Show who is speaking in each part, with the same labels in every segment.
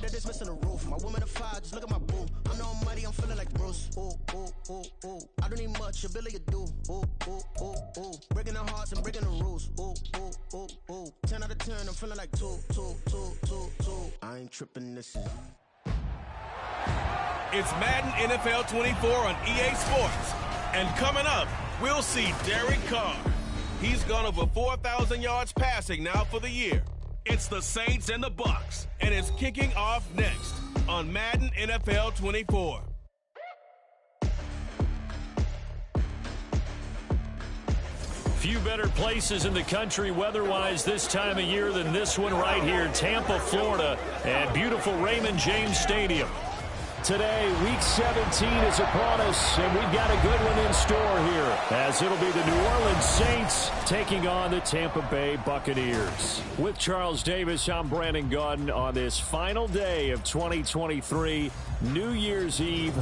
Speaker 1: that it's missing the roof. My woman a fire, just look at my boo. I'm the almighty, I'm feeling like Bruce. Ooh, ooh, ooh, ooh. I don't need much, ability to do. Ooh, ooh, ooh, ooh. Breaking the hearts and breaking the rules. Ooh, ooh, ooh, ooh. 10 out of 10, I'm feeling like 2. I ain't tripping, this is.
Speaker 2: It's Madden NFL 24 on EA Sports. And coming up, we'll see Derek Carr. He's gone over 4,000 yards passing now for the year. It's the Saints and the Bucs, and it's kicking off next on Madden NFL 24.
Speaker 3: Few better places in the country weather-wise this time of year than this one right here, Tampa, Florida, at beautiful Raymond James Stadium. Today, Week 17 is upon us, and we've got a good one in store here, as it'll be the New Orleans Saints taking on the Tampa Bay Buccaneers. With Charles Davis, I'm Brandon Gaudin on this final day of 2023, New Year's Eve.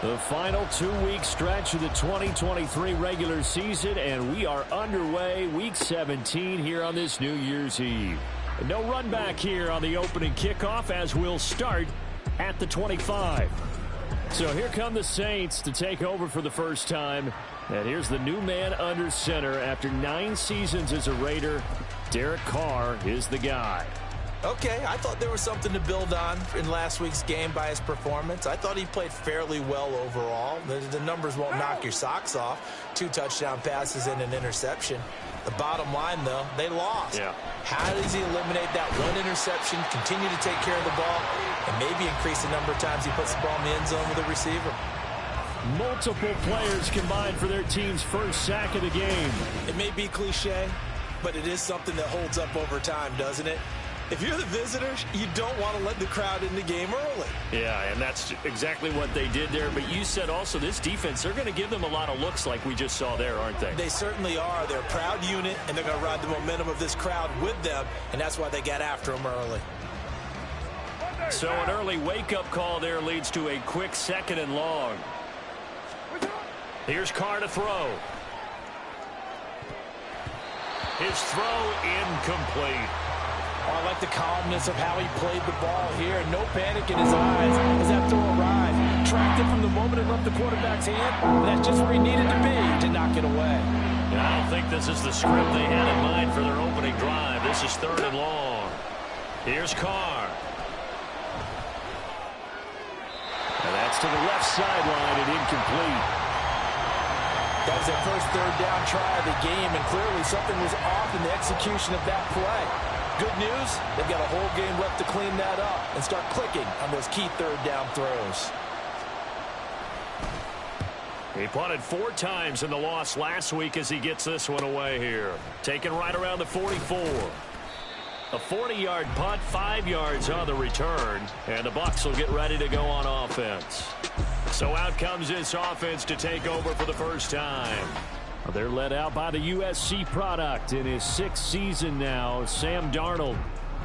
Speaker 3: The final 2-week stretch of the 2023 regular season, and we are underway, Week 17 here on this New Year's Eve. No run back here on the opening kickoff as we'll start at the 25. So here come the Saints to take over for the first time. And here's the new man under center after 9 seasons as a Raider. Derek Carr is the guy.
Speaker 4: Okay, I thought there was something to build on in last week's game by his performance. I thought he played fairly well overall. The numbers won't knock your socks off. 2 touchdown passes and an interception. The bottom line, though, they lost.
Speaker 3: Yeah.
Speaker 4: How does he eliminate that one interception, continue to take care of the ball, and maybe increase the number of times he puts the ball in the end zone with a receiver?
Speaker 3: Multiple players combined for their team's first sack of the game.
Speaker 4: It may be cliche, but it is something that holds up over time, doesn't it? If you're the visitors, you don't want to let the crowd in the game early.
Speaker 3: Yeah, and that's exactly what they did there. But you said also this defense, they're going to give them a lot of looks like we just saw there, aren't they?
Speaker 4: They certainly are. They're a proud unit, and they're going to ride the momentum of this crowd with them, and that's why they got after them early.
Speaker 3: So an early wake-up call there leads to a quick 2nd and long. Here's Carr to throw. His throw incomplete.
Speaker 4: Oh, I like the calmness of how he played the ball here. No panic in his eyes as that throw arrived. Tracked it from the moment it left the quarterback's hand. And that's just where he needed to be to knock it away.
Speaker 3: I don't think this is the script they had in mind for their opening drive. This is 3rd and long. Here's Carr. And that's to the left sideline and incomplete.
Speaker 4: That was their first 3rd down try of the game, and clearly something was off in the execution of that play. Good news, they've got a whole game left to clean that up and start clicking on those key 3rd down throws.
Speaker 3: He punted 4 times in the loss last week as he gets this one away here. Taken right around the 44. A 40-yard punt, 5 yards on the return, and the Bucs will get ready to go on offense. So out comes this offense to take over for the first time. They're led out by the USC product in his 6th season now, Sam Darnold.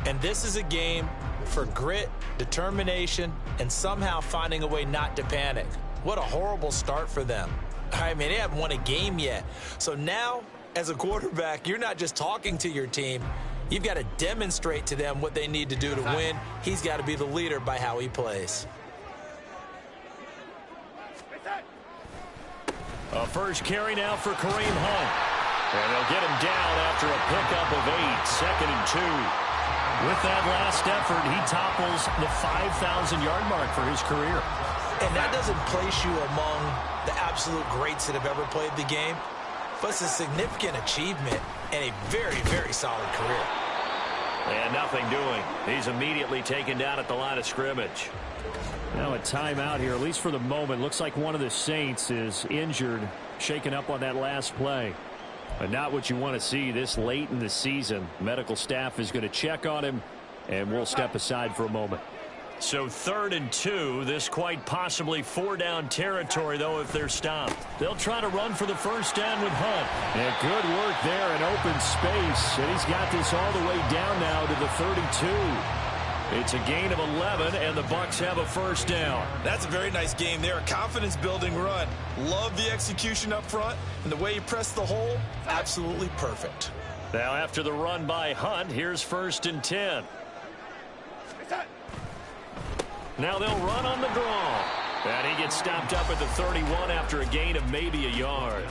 Speaker 4: And this is a game for grit, determination, and somehow finding a way not to panic. What a horrible start for them. I mean, they haven't won a game yet. So now, as a quarterback, you're not just talking to your team. You've got to demonstrate to them what they need to do to win. He's got to be the leader by how he plays.
Speaker 3: A first carry now for Kareem Hunt. And they'll get him down after a pickup of 8, 2nd and 2. With that last effort, he topples the 5,000-yard mark for his career.
Speaker 4: And that doesn't place you among the absolute greats that have ever played the game. But it's a significant achievement and a very, very solid career.
Speaker 3: And nothing doing. He's immediately taken down at the line of scrimmage. Now a timeout here, at least for the moment. Looks like one of the Saints is injured, shaken up on that last play. But not what you want to see this late in the season. Medical staff is going to check on him, and we'll step aside for a moment. So 3rd and 2. This quite possibly 4-down territory, though, if they're stopped. They'll try to run for the first down with Hunt. And good work there in open space. And he's got this all the way down now to the 32. It's a gain of 11, and the Bucs have a first down.
Speaker 4: That's a very nice game there. A confidence-building run. Love the execution up front, and the way he pressed the hole, absolutely perfect.
Speaker 3: Now after the run by Hunt, here's 1st and 10. Now they'll run on the draw. And he gets stopped up at the 31 after a gain of maybe a yard.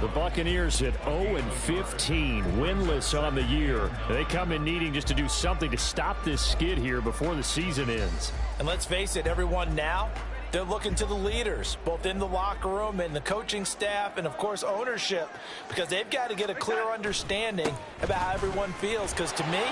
Speaker 3: The Buccaneers at 0-15, winless on the year. They come in needing just to do something to stop this skid here before the season ends.
Speaker 4: And let's face it, everyone now, they're looking to the leaders, both in the locker room and the coaching staff and, of course, ownership, because they've got to get a clear understanding about how everyone feels. Because to me,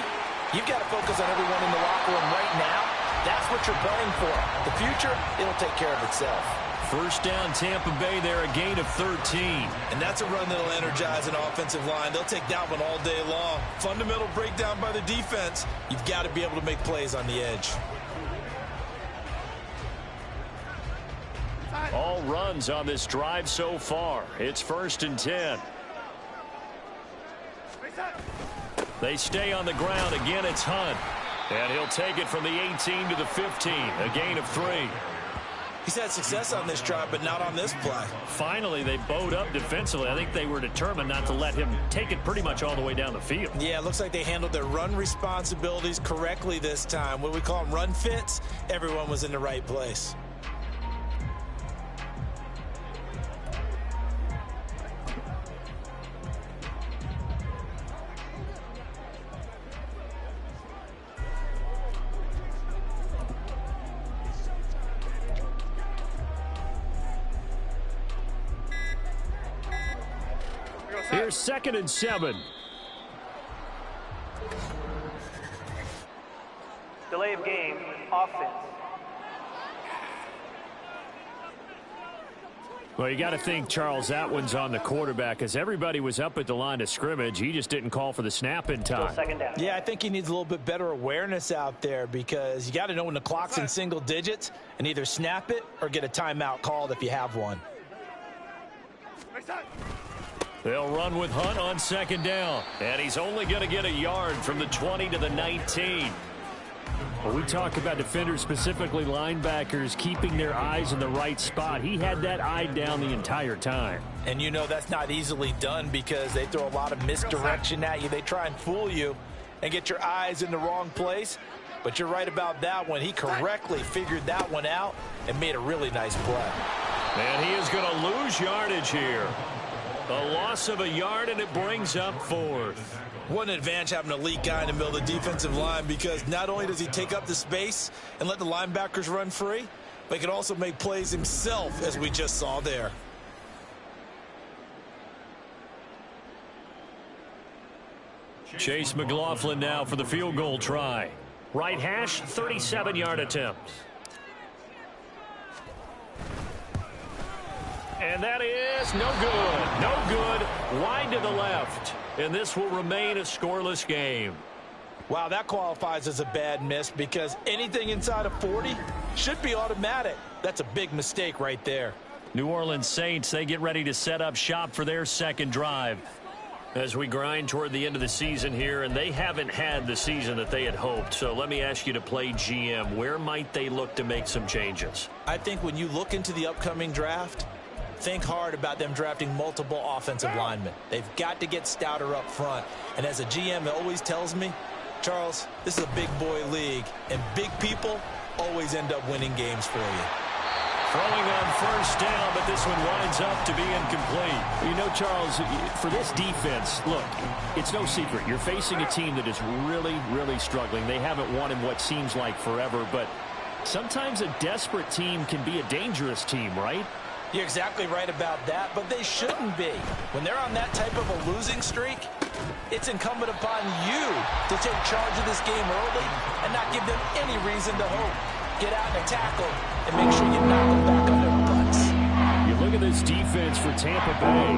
Speaker 4: you've got to focus on everyone in the locker room right now. That's what you're playing for. The future, it'll take care of itself.
Speaker 3: First down, Tampa Bay there, a gain of 13.
Speaker 4: And that's a run that'll energize an offensive line. They'll take that one all day long. Fundamental breakdown by the defense. You've got to be able to make plays on the edge.
Speaker 3: All runs on this drive so far. It's 1st and 10. They stay on the ground. Again, it's Hunt. And he'll take it from the 18 to the 15, a gain of 3.
Speaker 4: He's had success on this drive, but not on this play.
Speaker 3: Finally, they bowed up defensively. I think they were determined not to let him take it pretty much all the way down the field.
Speaker 4: Yeah, it looks like they handled their run responsibilities correctly this time. What we call them run fits, everyone was in the right place.
Speaker 3: Here's 2nd and 7.
Speaker 5: Delay of game, offense.
Speaker 3: Well, you got to think, Charles, that one's on the quarterback, as everybody was up at the line of scrimmage. He just didn't call for the snap in time.
Speaker 5: Second down.
Speaker 4: Yeah, I think he needs a little bit better awareness out there, because you got to know when the clock's in single digits and either snap it or get a timeout called if you have one.
Speaker 3: They'll run with Hunt on 2nd down. And he's only going to get a yard from the 20 to the 19. Well, we talk about defenders, specifically linebackers, keeping their eyes in the right spot. He had that eye down the entire time.
Speaker 4: And you know that's not easily done, because they throw a lot of misdirection at you. They try and fool you and get your eyes in the wrong place. But you're right about that one. He correctly figured that one out and made a really nice play.
Speaker 3: And he is going to lose yardage here. A loss of a yard, and it brings up 4th.
Speaker 4: What an advantage having an elite guy in the middle of the defensive line, because not only does he take up the space and let the linebackers run free, but he can also make plays himself, as we just saw there.
Speaker 3: Chase McLaughlin now for the field goal try. Right hash, 37-yard attempt. And that is no good. No good. Wide to the left. And this will remain a scoreless game.
Speaker 4: Wow, that qualifies as a bad miss, because anything inside of 40 should be automatic. That's a big mistake right there.
Speaker 3: New Orleans Saints, they get ready to set up shop for their second drive as we grind toward the end of the season here, and they haven't had the season that they had hoped. So let me ask you to play GM. Where might they look to make some changes?
Speaker 4: I think when you look into the upcoming draft, think hard about them drafting multiple offensive linemen. They've got to get stouter up front. And as a GM, it always tells me, Charles, this is a big boy league, and big people always end up winning games for you.
Speaker 3: Throwing on 1st down, but this one winds up to be incomplete.
Speaker 6: You know, Charles, for this defense, look, it's no secret. You're facing a team that is really, really struggling. They haven't won in what seems like forever, but sometimes a desperate team can be a dangerous team, right?
Speaker 4: You're exactly right about that, but they shouldn't be. When they're on that type of a losing streak, it's incumbent upon you to take charge of this game early and not give them any reason to hope. Get out and tackle and make sure you knock them back on their butts.
Speaker 3: You look at this defense for Tampa Bay.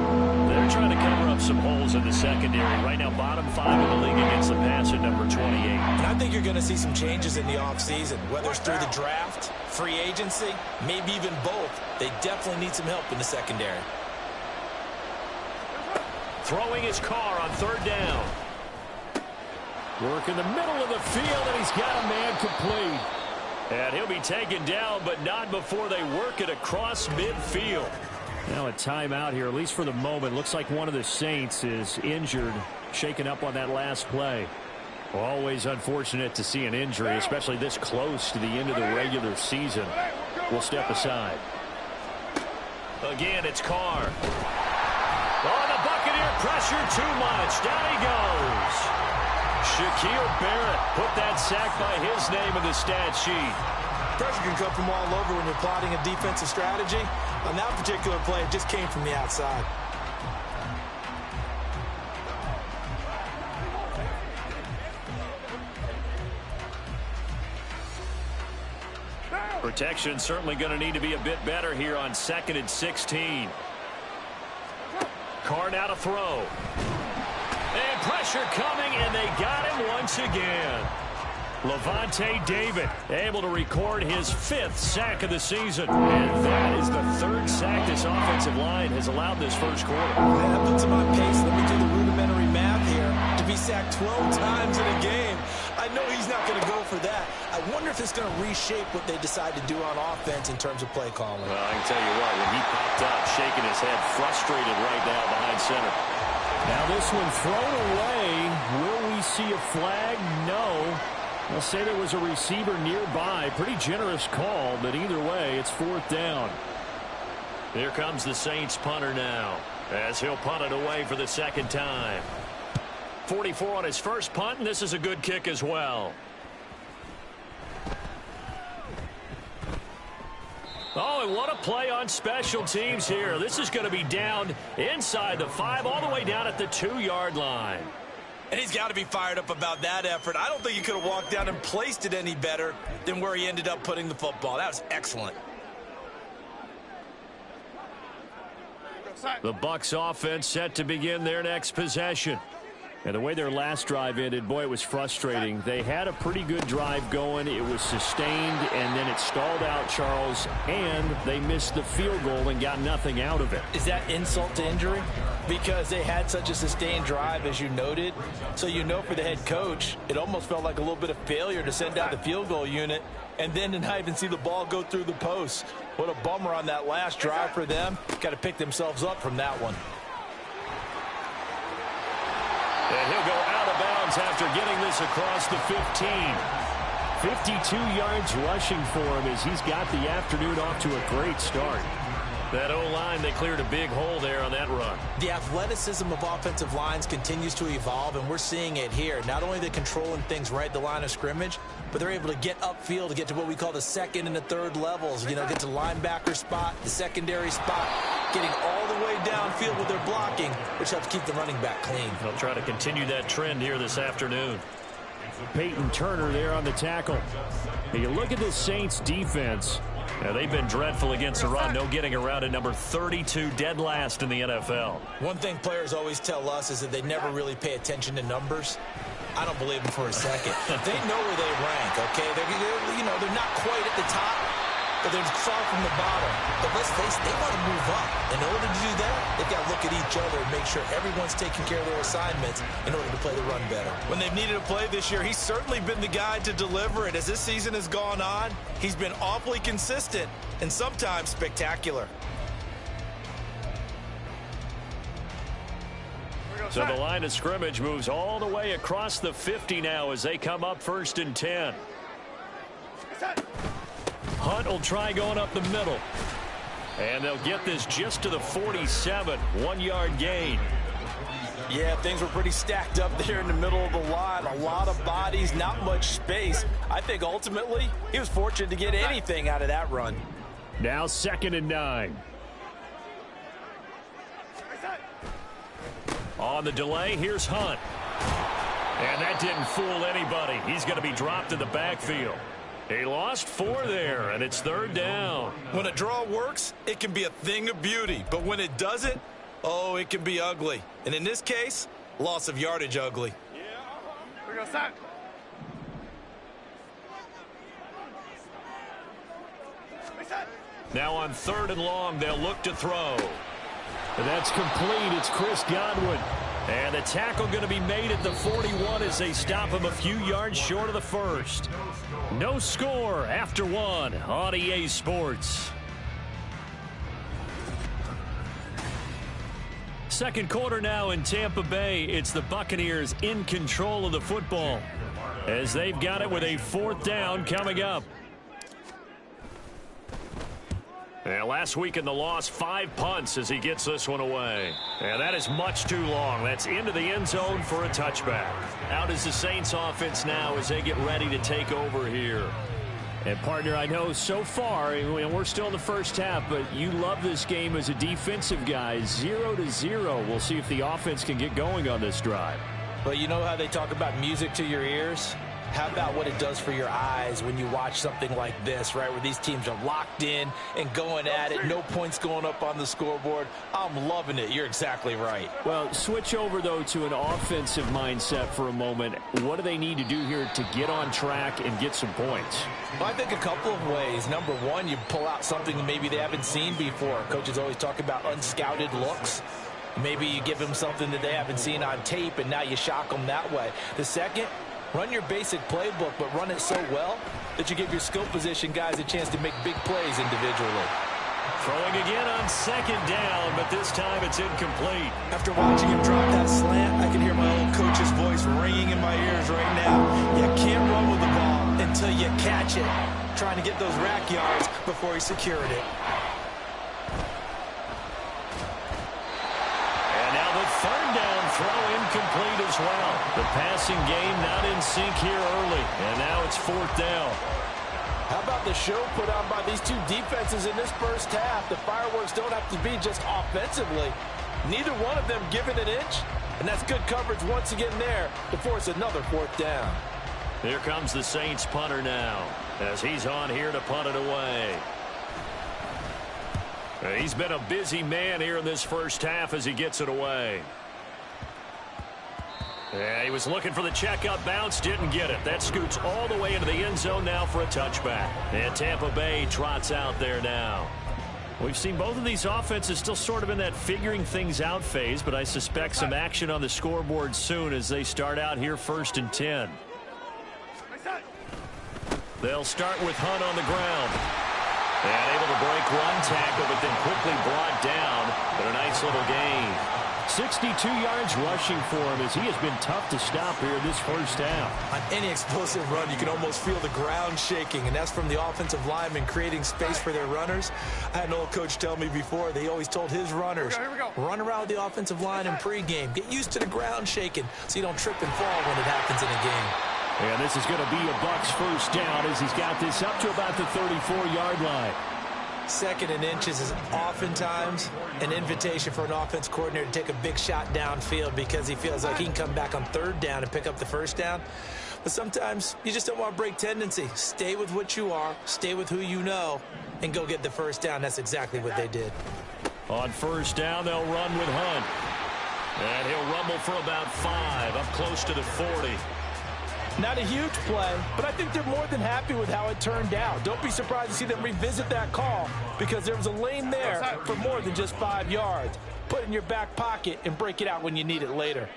Speaker 3: They're trying to cover up some holes in the secondary. Right now, bottom 5 in the league against the pass at number 28.
Speaker 4: And I I think you're going to see some changes in the offseason, whether it's through the draft, free agency, maybe even both. They definitely need some help in the secondary.
Speaker 3: Throwing his car on third down. Work in the middle of the field, and he's got a man complete. And he'll be taken down, but not before they work it across midfield. Now a timeout here, at least for the moment. Looks like one of the Saints is injured, shaken up on that last play. Always unfortunate to see an injury, especially this close to the end of the regular season. We'll step aside. Again, it's Carr. Oh, the Buccaneer pressure too much. Down he goes. Shaquille Barrett put that sack by his name in the stat sheet.
Speaker 4: Pressure can come from all over when you're plotting a defensive strategy. On that particular play, it just came from the outside.
Speaker 3: Protection certainly going to need to be a bit better here on 2nd and 16. Carr now to throw. And pressure coming, and they got him once again. Levante David able to record his 5th sack of the season. And that is the 3rd sack this offensive line has allowed this first quarter.
Speaker 4: That puts him on pace. Let me do the rudimentary math here. To be sacked 12 times in a game, I know he's not going to go for that. I wonder if it's going to reshape what they decide to do on offense in terms of play calling.
Speaker 3: Well, I can tell you what, when he popped up, shaking his head, frustrated right now behind center. Now this one thrown away. Will we see a flag? No. They'll say there was a receiver nearby. Pretty generous call, but either way, it's 4th down. Here comes the Saints punter now, as he'll punt it away for the 2nd time. 44 on his first punt, and this is a good kick as well. Oh, and what a play on special teams here. This is going to be down inside the 5, all the way down at the 2-yard line.
Speaker 4: And he's got to be fired up about that effort. I don't think he could have walked down and placed it any better than where he ended up putting the football. That was excellent.
Speaker 3: The Bucs offense set to begin their next possession. And the way their last drive ended, boy, it was frustrating. They had a pretty good drive going. It was sustained, and then it stalled out, Charles, and they missed the field goal and got nothing out of it.
Speaker 4: Is that insult to injury? Because they had such a sustained drive, as you noted. So you know for the head coach, it almost felt like a little bit of failure to send out the field goal unit and then to not even see the ball go through the post. What a bummer on that last drive for them. Got to pick themselves up from that one.
Speaker 3: And he'll go out of bounds after getting this across the 15. 52 yards rushing for him as he's got the afternoon off to a great start. That O-line, they cleared a big hole there on that run.
Speaker 4: The athleticism of offensive lines continues to evolve, and we're seeing it here. Not only are they controlling things right at the line of scrimmage, but they're able to get upfield to get to what we call the 2nd and the 3rd levels. You know, get to linebacker spot, the secondary spot, getting all the way downfield with their blocking, which helps keep the running back clean.
Speaker 3: They'll try to continue that trend here this afternoon. Peyton Turner there on the tackle. Now you look at this Saints defense. Now, they've been dreadful against the run. No getting around at number 32, dead last in the NFL.
Speaker 4: One thing players always tell us is that they never really pay attention to numbers. I don't believe them for a second. They know where they rank, okay? They're not quite at the top, but they're far from the bottom. But let's face it, they want to move up. In order to do that, they've got to look at each other and make sure everyone's taking care of their assignments in order to play the run better. When they've needed a play this year, he's certainly been the guy to deliver it. As this season has gone on, he's been awfully consistent and sometimes spectacular.
Speaker 3: So the line of scrimmage moves all the way across the 50 now as they come up 1st and 10. Hunt will try going up the middle. And they'll get this just to the 47, 1-yard gain.
Speaker 4: Yeah, things were pretty stacked up there in the middle of the line. A lot of bodies, not much space. I think ultimately he was fortunate to get anything out of that run.
Speaker 3: Now 2nd and 9. On the delay, here's Hunt. And that didn't fool anybody. He's going to be dropped in the backfield. He lost 4 there, and it's 3rd down.
Speaker 4: When a draw works, it can be a thing of beauty. But when it doesn't, oh, it can be ugly. And in this case, loss of yardage ugly.
Speaker 3: Now on 3rd and long, they'll look to throw. And that's complete. It's Chris Godwin. And the tackle going to be made at the 41 as they stop him a few yards short of the first. No score after 1 on EA Sports. Second quarter now in Tampa Bay. It's the Buccaneers in control of the football as they've got it with a 4th down coming up. And last week in the loss, 5 punts as he gets this one away. And that is much too long. That's into the end zone for a touchback. Out is the Saints offense now as they get ready to take over here. And, partner, I know so far, we're still in the first half, but you love this game as a defensive guy. 0-0. We'll see if the offense can get going on this drive.
Speaker 4: Well, you know how they talk about music to your ears? How about what it does for your eyes when you watch something like this, right, where these teams are locked in and going at it, no points going up on the scoreboard? I'm loving it. You're exactly right.
Speaker 3: Well, switch over, though, to an offensive mindset for a moment. What do they need to do here to get on track and get some points?
Speaker 4: Well, I think a couple of ways. Number one, you pull out something maybe they haven't seen before. Coaches always talk about unscouted looks. Maybe you give them something that they haven't seen on tape, and now you shock them that way. The second, run your basic playbook, but run it so well that you give your skill position guys a chance to make big plays individually.
Speaker 3: Throwing again on 2nd down, but this time it's incomplete.
Speaker 4: After watching him drop that slant, I can hear my old coach's voice ringing in my ears right now. You can't run with the ball until you catch it. Trying to get those rack yards before he secured it.
Speaker 3: And now the 3rd down throw incomplete as well. The passing game not in sync here early, and now it's 4th down.
Speaker 4: How about the show put on by these two defenses in this first half? The fireworks don't have to be just offensively. Neither one of them giving an inch, and that's good coverage once again there to force another 4th down.
Speaker 3: Here comes the Saints punter now as he's on here to punt it away. He's been a busy man here in this first half as he gets it away. Yeah, he was looking for the checkup bounce, didn't get it. That scoots all the way into the end zone now for a touchback. And Tampa Bay trots out there now. We've seen both of these offenses still sort of in that figuring things out phase, but I suspect some action on the scoreboard soon as they start out here 1st and 10. They'll start with Hunt on the ground. And able to break one tackle, but then quickly brought down. But a nice little gain. 62 yards rushing for him as he has been tough to stop here this first half.
Speaker 4: On any explosive run, you can almost feel the ground shaking, and that's from the offensive linemen creating space for their runners. I had an old coach tell me before, they always told his runners, run around with the offensive line in pregame. Get used to the ground shaking so you don't trip and fall when it happens in a game.
Speaker 3: And this is going to be a Bucs 1st down as he's got this up to about the 34-yard line.
Speaker 4: 2nd and inches is oftentimes an invitation for an offense coordinator to take a big shot downfield because he feels like he can come back on 3rd down and pick up the 1st down. But sometimes you just don't want to break tendency. Stay with what you are, stay with who you know, and go get the 1st down. That's exactly what they did.
Speaker 3: On 1st down, they'll run with Hunt. And he'll rumble for about 5, up close to the 40.
Speaker 4: Not a huge play, but I think they're more than happy with how it turned out. Don't be surprised to see them revisit that call because there was a lane there for more than just 5 yards. Put it in your back pocket and break it out when you need it later.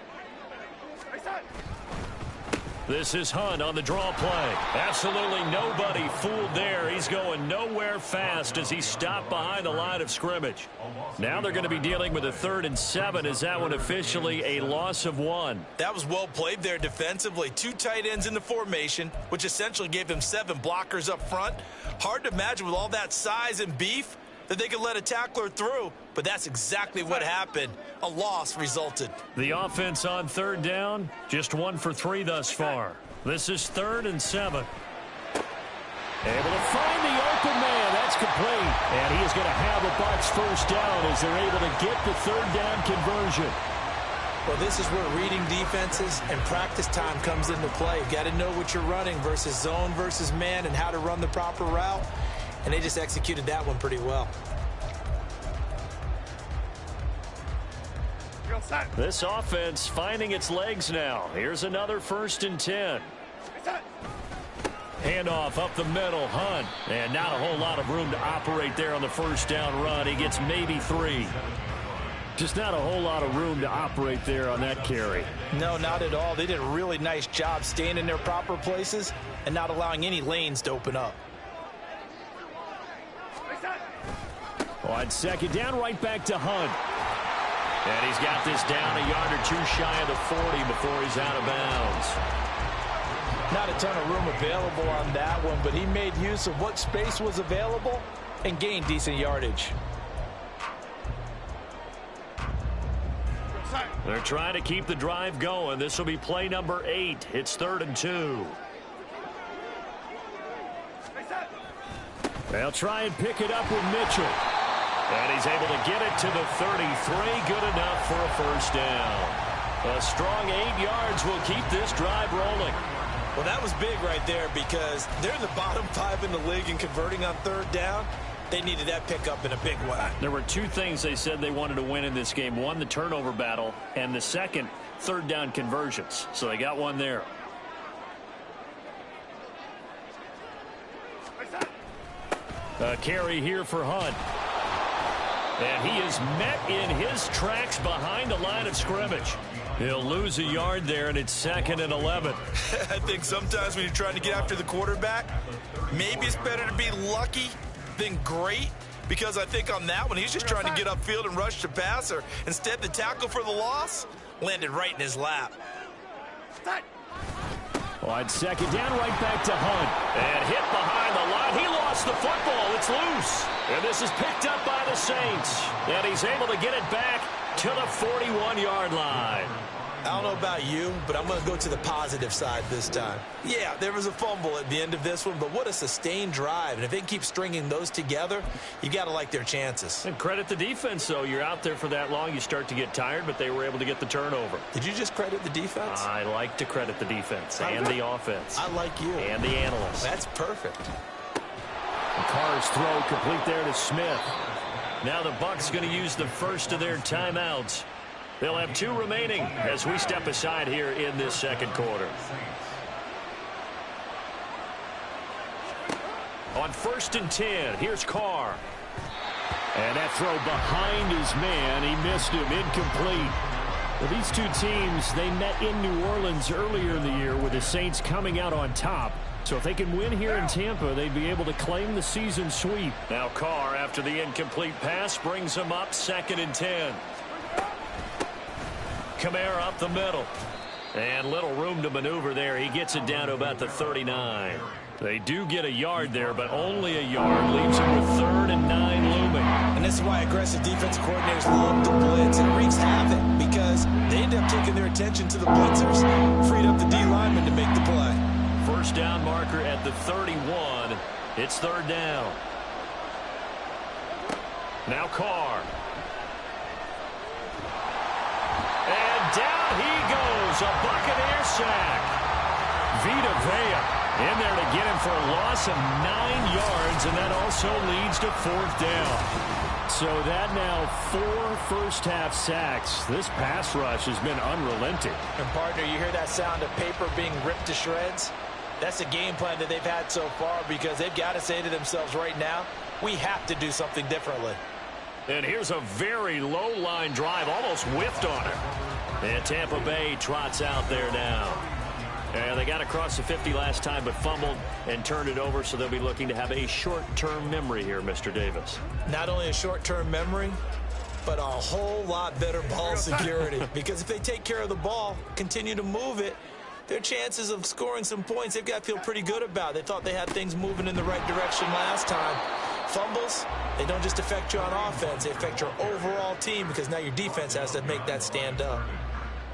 Speaker 3: This is Hunt on the draw play. Absolutely nobody fooled there. He's going nowhere fast as he stopped behind the line of scrimmage. Now they're going to be dealing with a 3rd and 7. Is that one officially a loss of 1?
Speaker 4: That was well played there defensively. 2 tight ends in the formation, which essentially gave them 7 blockers up front. Hard to imagine with all that size and beef that they could let a tackler through, but that's exactly what happened. A loss resulted.
Speaker 3: The offense on 3rd down, just 1 for 3 thus far. This is 3rd and 7. Able to find the open man. That's complete. And he is going to have a Bucs 1st down as they're able to get the 3rd down conversion.
Speaker 4: Well, this is where reading defenses and practice time comes into play. You've got to know what you're running versus zone versus man and how to run the proper route. And they just executed that one pretty well.
Speaker 3: This offense finding its legs now. Here's another 1st and 10. handoff up the middle. Hunt. And not a whole lot of room to operate there on the first down run. He gets maybe 3. Just not a whole lot of room to operate there on that carry.
Speaker 4: No, not at all. They did a really nice job staying in their proper places and not allowing any lanes to open up.
Speaker 3: On second down, right back to Hunt. And he's got this down a yard or 2 shy of the 40 before he's out of bounds.
Speaker 4: Not a ton of room available on that one, but he made use of what space was available and gained decent yardage.
Speaker 3: They're trying to keep the drive going. This will be play number 8. It's 3rd and 2. They'll try and pick it up with Mitchell. And he's able to get it to the 33. Good enough for a first down. A strong 8 yards will keep this drive rolling.
Speaker 4: Well, that was big right there because they're in the bottom 5 in the league in converting on 3rd down. They needed that pickup in a big way.
Speaker 3: There were 2 things they said they wanted to win in this game. One, the turnover battle, and the second, 3rd down conversions. So they got one there. A carry here for Hunt. And he is met in his tracks behind the line of scrimmage. He'll lose a yard there, and it's 2nd and 11.
Speaker 4: I think sometimes when you're trying to get after the quarterback, maybe it's better to be lucky than great, because I think on that one, he's just trying to get upfield and rush the passer. Instead, the tackle for the loss landed right in his lap.
Speaker 3: On second down, right back to Hunt. And hit behind the line. He lost the football. It's loose. And this is picked up by the Saints. And he's able to get it back to the 41-yard line.
Speaker 4: I don't know about you, but I'm going to go to the positive side this time. Yeah, there was a fumble at the end of this one, but what a sustained drive. And if they keep stringing those together, you got to like their chances.
Speaker 3: And credit the defense, though. You're out there for that long, you start to get tired, but they were able to get the turnover.
Speaker 4: Did you just credit the defense?
Speaker 3: I like to credit the defense and the offense.
Speaker 4: I like you.
Speaker 3: And the analysts.
Speaker 4: That's perfect.
Speaker 3: The Carr's throw complete there to Smith. Now the Bucs going to use the first of their timeouts. They'll have 2 remaining as we step aside here in this second quarter. On 1st and 10, here's Carr. And that throw behind his man. He missed him. Incomplete. Well, these 2 teams, they met in New Orleans earlier in the year with the Saints coming out on top. So if they can win here in Tampa, they'd be able to claim the season sweep. Now Carr, after the incomplete pass, brings him up 2nd and 10. Kamara up the middle. And little room to maneuver there. He gets it down to about the 39. They do get a yard there, but only a yard. Leaves him with 3rd and 9 looming.
Speaker 4: And this is why aggressive defensive coordinators love to blitz. It wreaks havoc because they end up taking their attention to the blitzers, freed up the D lineman to make the play.
Speaker 3: First down marker at the 31. It's 3rd down. Now Carr. And down he goes. A Buccaneer sack. Vita Vea in there to get him for a loss of 9 yards, and that also leads to 4th down. So that now 4 first-half sacks. This pass rush has been unrelenting.
Speaker 4: And, partner, you hear that sound of paper being ripped to shreds? That's the game plan that they've had so far because they've got to say to themselves right now, we have to do something differently.
Speaker 3: And here's a very low-line drive, almost whiffed on it. And Tampa Bay trots out there now. And they got across the 50 last time but fumbled and turned it over, so they'll be looking to have a short-term memory here, Mr. Davis.
Speaker 4: Not only a short-term memory, but a whole lot better ball security. Because if they take care of the ball, continue to move it, their chances of scoring some points, they've got to feel pretty good about. They thought they had things moving in the right direction last time. Fumbles, they don't just affect you on offense, they affect your overall team because now your defense has to make that stand up.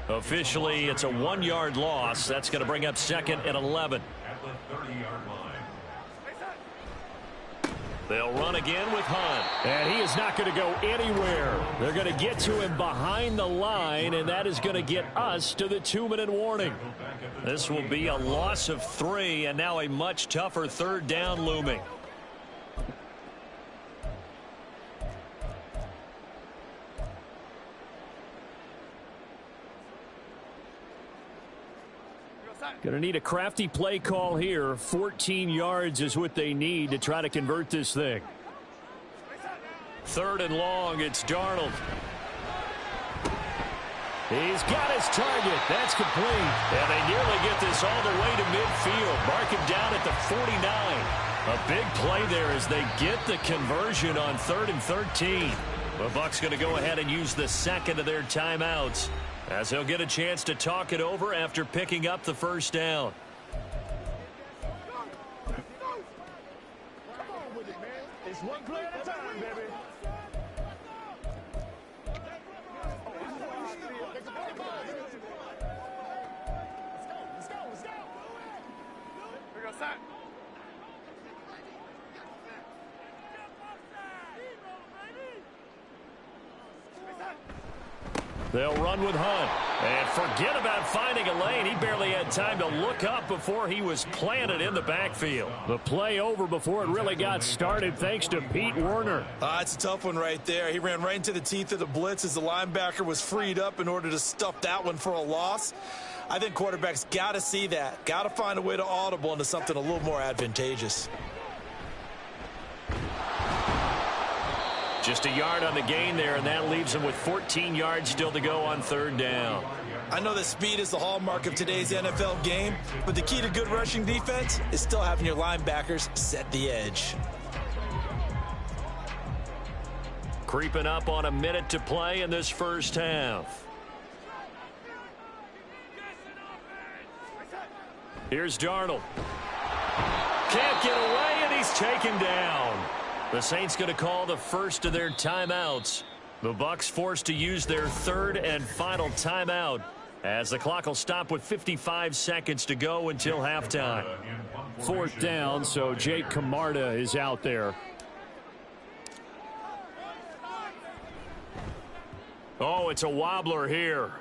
Speaker 3: Officially, it's a 1-yard loss. That's going to bring up 2nd and 11. They'll run again with Hunt. And he is not going to go anywhere. They're going to get to him behind the line, and that is going to get us to the 2-minute warning. This will be a loss of 3, and now a much tougher 3rd down looming. Going to need a crafty play call here. 14 yards is what they need to try to convert this thing. 3rd and long, it's Darnold. He's got his target. That's complete. And they nearly get this all the way to midfield. Mark him down at the 49. A big play there as they get the conversion on 3rd and 13. The Bucs going to go ahead and use the second of their timeouts, as he'll get a chance to talk it over after picking up the first down.
Speaker 7: It's one play at a time, baby. Let's go. Here goes that.
Speaker 3: They'll run with Hunt. And forget about finding a lane. He barely had time to look up before he was planted in the backfield. The play over before it really got started thanks to Pete Werner.
Speaker 4: It's a tough one right there. He ran right into the teeth of the blitz as the linebacker was freed up in order to stuff that one for a loss. I think quarterbacks got to see that. Got to find a way to audible into something a little more advantageous.
Speaker 3: Just a yard on the gain there, and that leaves him with 14 yards still to go on 3rd down.
Speaker 4: I know that speed is the hallmark of today's NFL game, but the key to good rushing defense is still having your linebackers set the edge.
Speaker 3: Creeping up on a minute to play in this first half. Here's Darnold. Can't get away, and he's taken down. The Saints going to call the first of their timeouts. The Bucs forced to use their 3rd and final timeout, as the clock will stop with 55 seconds to go until halftime. 4th down, so Jake Camarda is out there. Oh, it's a wobbler here.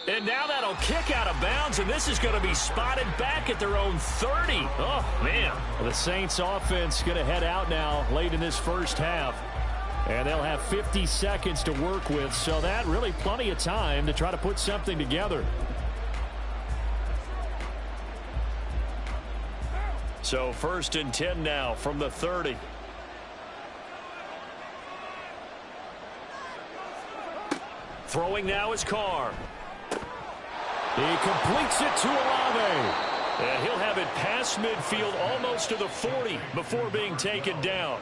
Speaker 3: And now that'll kick out of bounds, and this is going to be spotted back at their own 30. Oh, man. The Saints offense going to head out now late in this first half. And they'll have 50 seconds to work with, so that really plenty of time to try to put something together. So 1st and 10 now from the 30. Throwing now is Carr. He completes it to Olave. And he'll have it past midfield almost to the 40 before being taken down.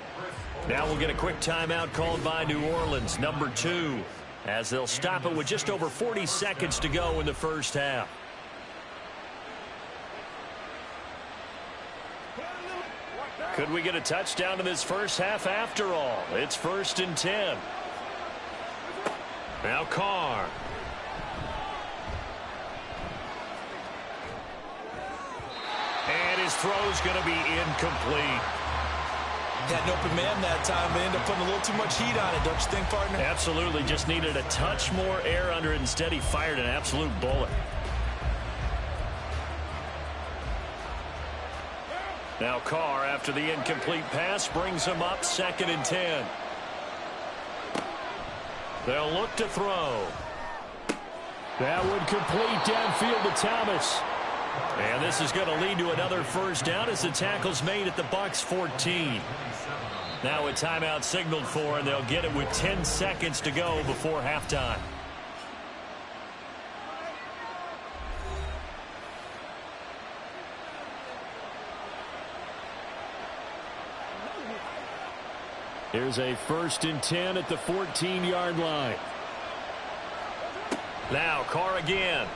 Speaker 3: Now we'll get a quick timeout called by New Orleans, number 2, as they'll stop it with just over 40 seconds to go in the first half. Could we get a touchdown in this first half after all? It's 1st and 10. Now Carr. And his throw's going to be incomplete.
Speaker 4: Had an open man that time, but ended up putting a little too much heat on it, don't you think, partner?
Speaker 3: Absolutely. Just needed a touch more air under it. Instead, he fired an absolute bullet. Now Carr, after the incomplete pass, brings him up 2nd and 10. They'll look to throw. That would complete downfield to Thomas. And this is going to lead to another first down as the tackle's made at the Bucs 14. Now a timeout signaled for, and they'll get it with 10 seconds to go before halftime. Here's a 1st and 10 at the 14-yard line. Now Carr again.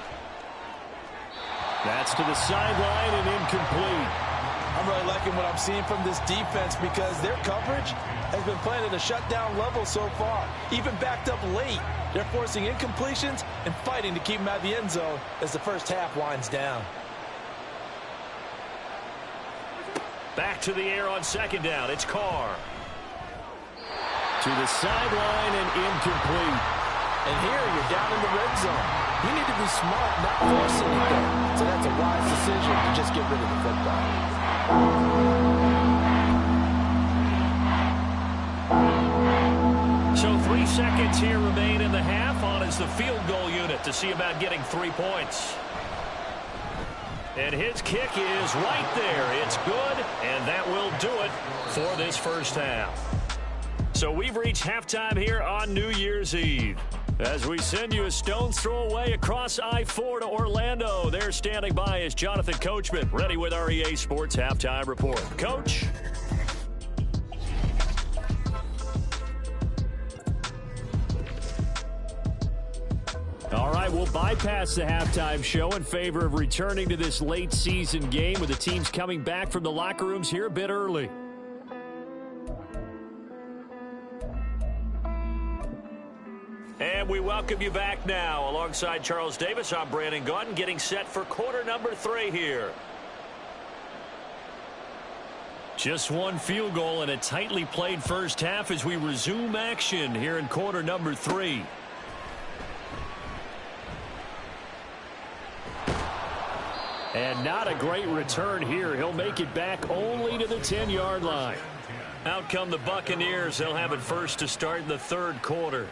Speaker 3: That's to the sideline and incomplete.
Speaker 4: I'm really liking what I'm seeing from this defense because their coverage has been playing at a shutdown level so far. Even backed up late, they're forcing incompletions and fighting to keep them out of the end zone as the first half winds down.
Speaker 3: Back to the air on 2nd down. It's Carr. To the sideline and incomplete.
Speaker 4: And here you're down in the red zone. You need to be smart, not force anything. So that's a wise decision to just get rid of the football.
Speaker 3: So 3 seconds here remain in the half. On is the field goal unit to see about getting 3 points. And his kick is right there. It's good, and that will do it for this first half. So we've reached halftime here on New Year's Eve. As we send you a stone's throw away across I-4 to Orlando. There standing by is Jonathan Coachman, ready with our EA Sports Halftime Report. Coach? All right, we'll bypass the halftime show in favor of returning to this late season game with the teams coming back from the locker rooms here a bit early. And we welcome you back now. Alongside Charles Davis, I'm Brandon Gaudin, getting set for quarter number 3 here. Just one field goal and a tightly played first half as we resume action here in quarter number 3. And not a great return here. He'll make it back only to the 10-yard line. Out come the Buccaneers. They'll have it first to start in the third quarter.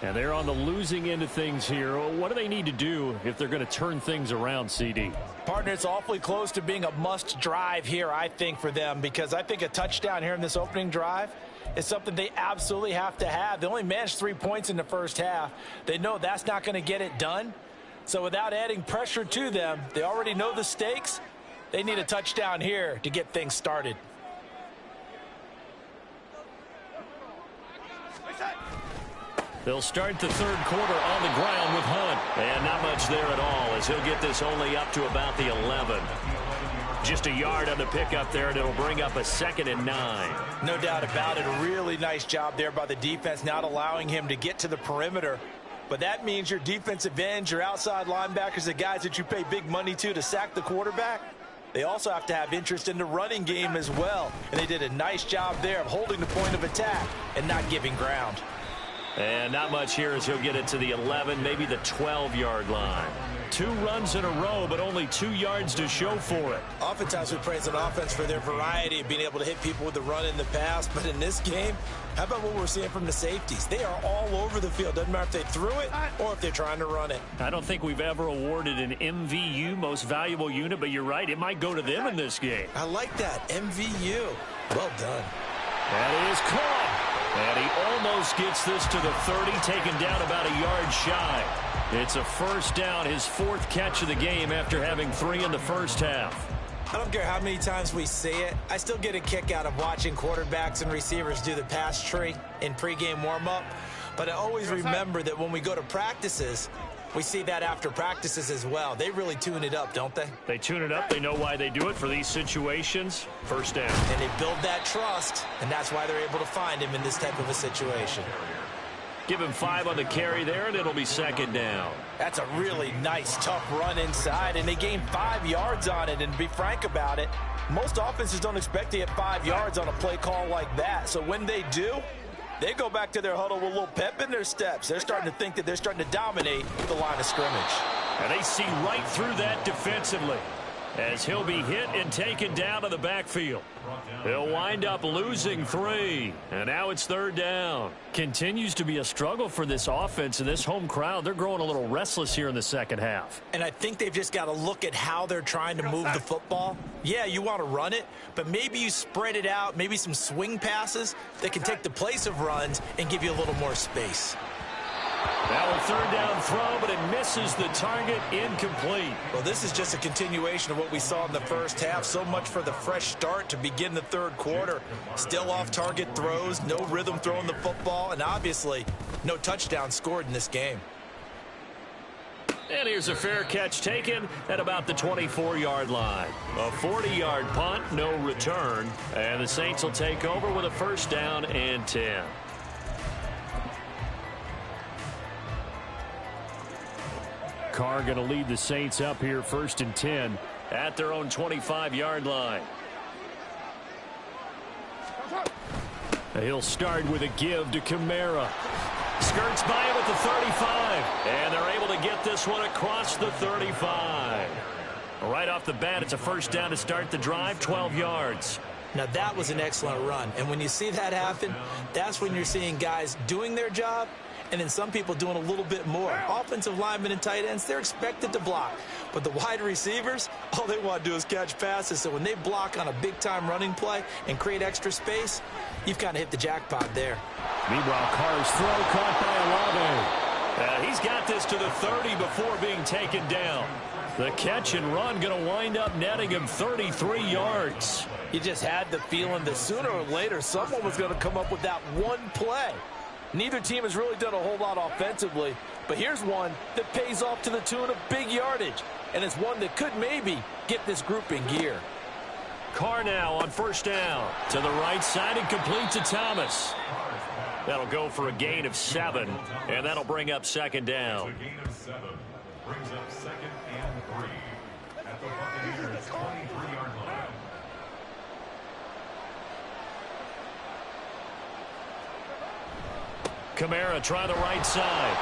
Speaker 3: And they're on the losing end of things here. What do they need to do if they're going to turn things around, CD?
Speaker 4: Partner, it's awfully close to being a must drive here, I think, for them, because I think a touchdown here in this opening drive is something they absolutely have to have. They only managed 3 points in the first half. They know that's not going to get it done. So without adding pressure to them, they already know the stakes. They need a touchdown here to get things started.
Speaker 3: They'll start the third quarter on the ground with Hunt. And not much there at all as he'll get this only up to about the 11. Just a yard on the pickup there, and it'll bring up a 2nd and 9.
Speaker 4: No doubt about it. A really nice job there by the defense, not allowing him to get to the perimeter. But that means your defensive ends, your outside linebackers, the guys that you pay big money to sack the quarterback, they also have to have interest in the running game as well. And they did a nice job there of holding the point of attack and not giving ground.
Speaker 3: And not much here as he'll get it to the 11, maybe the 12-yard line. 2 runs in a row, but only 2 yards to show for it.
Speaker 4: Oftentimes we praise an offense for their variety of being able to hit people with the run in the pass. But in this game, how about what we're seeing from the safeties? They are all over the field. Doesn't matter if they threw it or if they're trying to run it.
Speaker 3: I don't think we've ever awarded an MVU, most valuable unit, but you're right. It might go to them in this game.
Speaker 4: I like that. MVU. Well done.
Speaker 3: That is caught. And he almost gets this to the 30, taken down about a yard shy. It's a first down, his 4th catch of the game after having 3 in the first half.
Speaker 4: I don't care how many times we say it. I still get a kick out of watching quarterbacks and receivers do the pass tree in pregame warm-up. But I always remember that when we go to practices, we see that after practices as well. They really tune it up, don't they?
Speaker 3: They tune it up. They know why they do it for these situations. First down.
Speaker 4: And they build that trust, and that's why they're able to find him in this type of a situation.
Speaker 3: Give him 5 on the carry there, and it'll be 2nd down.
Speaker 4: That's a really nice, tough run inside, and they gained 5 yards on it. And to be frank about it, most offenses don't expect to get 5 yards on a play call like that. So when they do, they go back to their huddle with a little pep in their steps. They're starting to think that they're starting to dominate the line of scrimmage.
Speaker 3: And they see right through that defensively as he'll be hit and taken down to the backfield. He'll wind up losing 3, and now it's 3rd down. Continues to be a struggle for this offense and this home crowd. They're growing a little restless here in the second half.
Speaker 4: And I think they've just got to look at how they're trying to move the football. Yeah, you want to run it, but maybe you spread it out, maybe some swing passes that can take the place of runs and give you a little more space.
Speaker 3: Now a 3rd down throw, but it misses the target, incomplete.
Speaker 4: Well, this is just a continuation of what we saw in the first half. So much for the fresh start to begin the third quarter. Still off-target throws, no rhythm throwing the football, and obviously no touchdown scored in this game.
Speaker 3: And here's a fair catch taken at about the 24-yard line. A 40-yard punt, no return, and the Saints will take over with a 1st down and 10. Carr going to lead the Saints up here 1st and 10 at their own 25-yard line. He'll start with a give to Kamara. Skirts by him at the 35. And they're able to get this one across the 35. Right off the bat, it's a 1st down to start the drive, 12 yards.
Speaker 4: Now, that was an excellent run. And when you see that happen, that's when you're seeing guys doing their job and then some people doing a little bit more. Offensive linemen and tight ends, they're expected to block. But the wide receivers, all they want to do is catch passes. So when they block on a big-time running play and create extra space, you've kind of hit the jackpot there.
Speaker 3: Meanwhile, Carr's throw caught by Olave. He's got this to the 30 before being taken down. The catch and run going to wind up netting him 33 yards.
Speaker 4: You just had the feeling that sooner or later someone was going to come up with that one play. Neither team has really done a whole lot offensively, but here's one that pays off to the tune of big yardage, and it's one that could maybe get this group in gear.
Speaker 3: Carr now on first down to the right side and complete to Thomas. That'll go for a gain of 7, and that'll bring up second down.
Speaker 8: A gain of 7 brings up 2nd and 3 at the Buccaneers' 23-yard line.
Speaker 3: Kamara try the right side.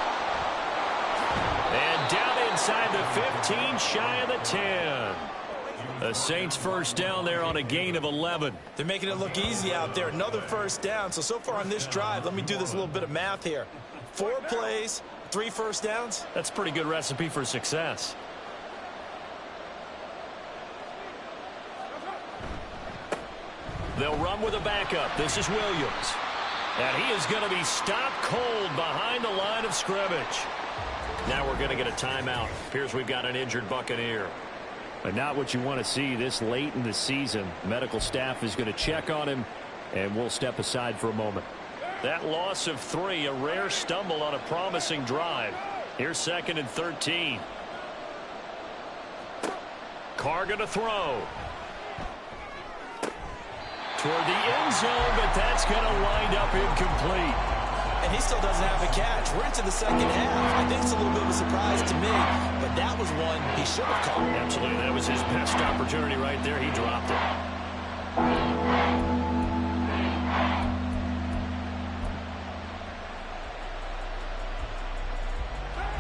Speaker 3: And down inside the 15, shy of the 10. The Saints first down there on a gain of 11.
Speaker 4: They're making it look easy out there. Another first down. So far on this drive, let me do this little bit of math here. 4 plays, 3 first downs.
Speaker 3: That's a pretty good recipe for success. They'll run with a backup. This is Williams. And he is going to be stopped cold behind the line of scrimmage. Now we're going to get a timeout. Appears we've got an injured Buccaneer. But not what you want to see this late in the season. Medical staff is going to check on him, and we'll step aside for a moment. That loss of 3, a rare stumble on a promising drive. Here's 2nd and 13. Carr going to throw. Toward the end zone, but that's going to wind up incomplete.
Speaker 4: And he still doesn't have a catch. We're into the second half. I think it's a little bit of a surprise to me, but that was one he should have caught.
Speaker 3: Absolutely. That was his best opportunity right there. He dropped it.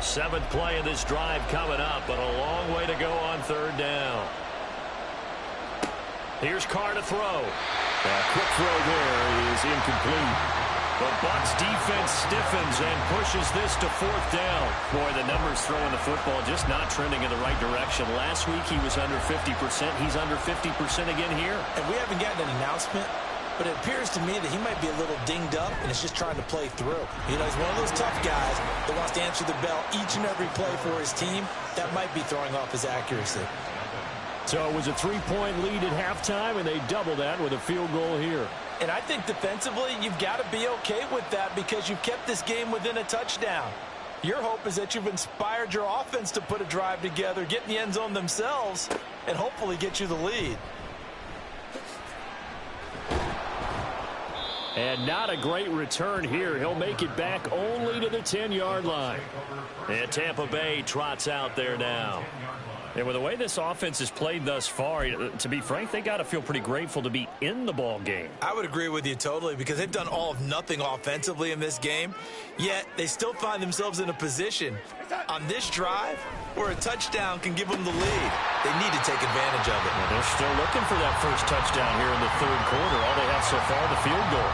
Speaker 3: 7th play of this drive coming up, but a long way to go on 3rd down. Here's Carr to throw. A quick throw there is incomplete. The Bucs defense stiffens and pushes this to 4th down. Boy, the numbers throwing the football just not trending in the right direction. Last week he was under 50%. He's under 50% again here.
Speaker 4: And we haven't gotten an announcement, but it appears to me that he might be a little dinged up and is just trying to play through. You know, he's one of those tough guys that wants to answer the bell each and every play for his team. That might be throwing off his accuracy.
Speaker 3: So it was a 3-point lead at halftime, and they double that with a field goal here.
Speaker 4: And I think defensively, you've got to be okay with that because you've kept this game within a touchdown. Your hope is that you've inspired your offense to put a drive together, get in the end zone themselves, and hopefully get you the lead.
Speaker 3: And not a great return here. He'll make it back only to the 10-yard line. And Tampa Bay trots out there now. And with the way this offense has played thus far, to be frank, they got to feel pretty grateful to be in the ball game.
Speaker 4: I would agree with you totally because they've done all of nothing offensively in this game, yet they still find themselves in a position on this drive where a touchdown can give them the lead. They need to take advantage of it.
Speaker 3: Well, they're still looking for that first touchdown here in the 3rd quarter. All they have so far, the field goal.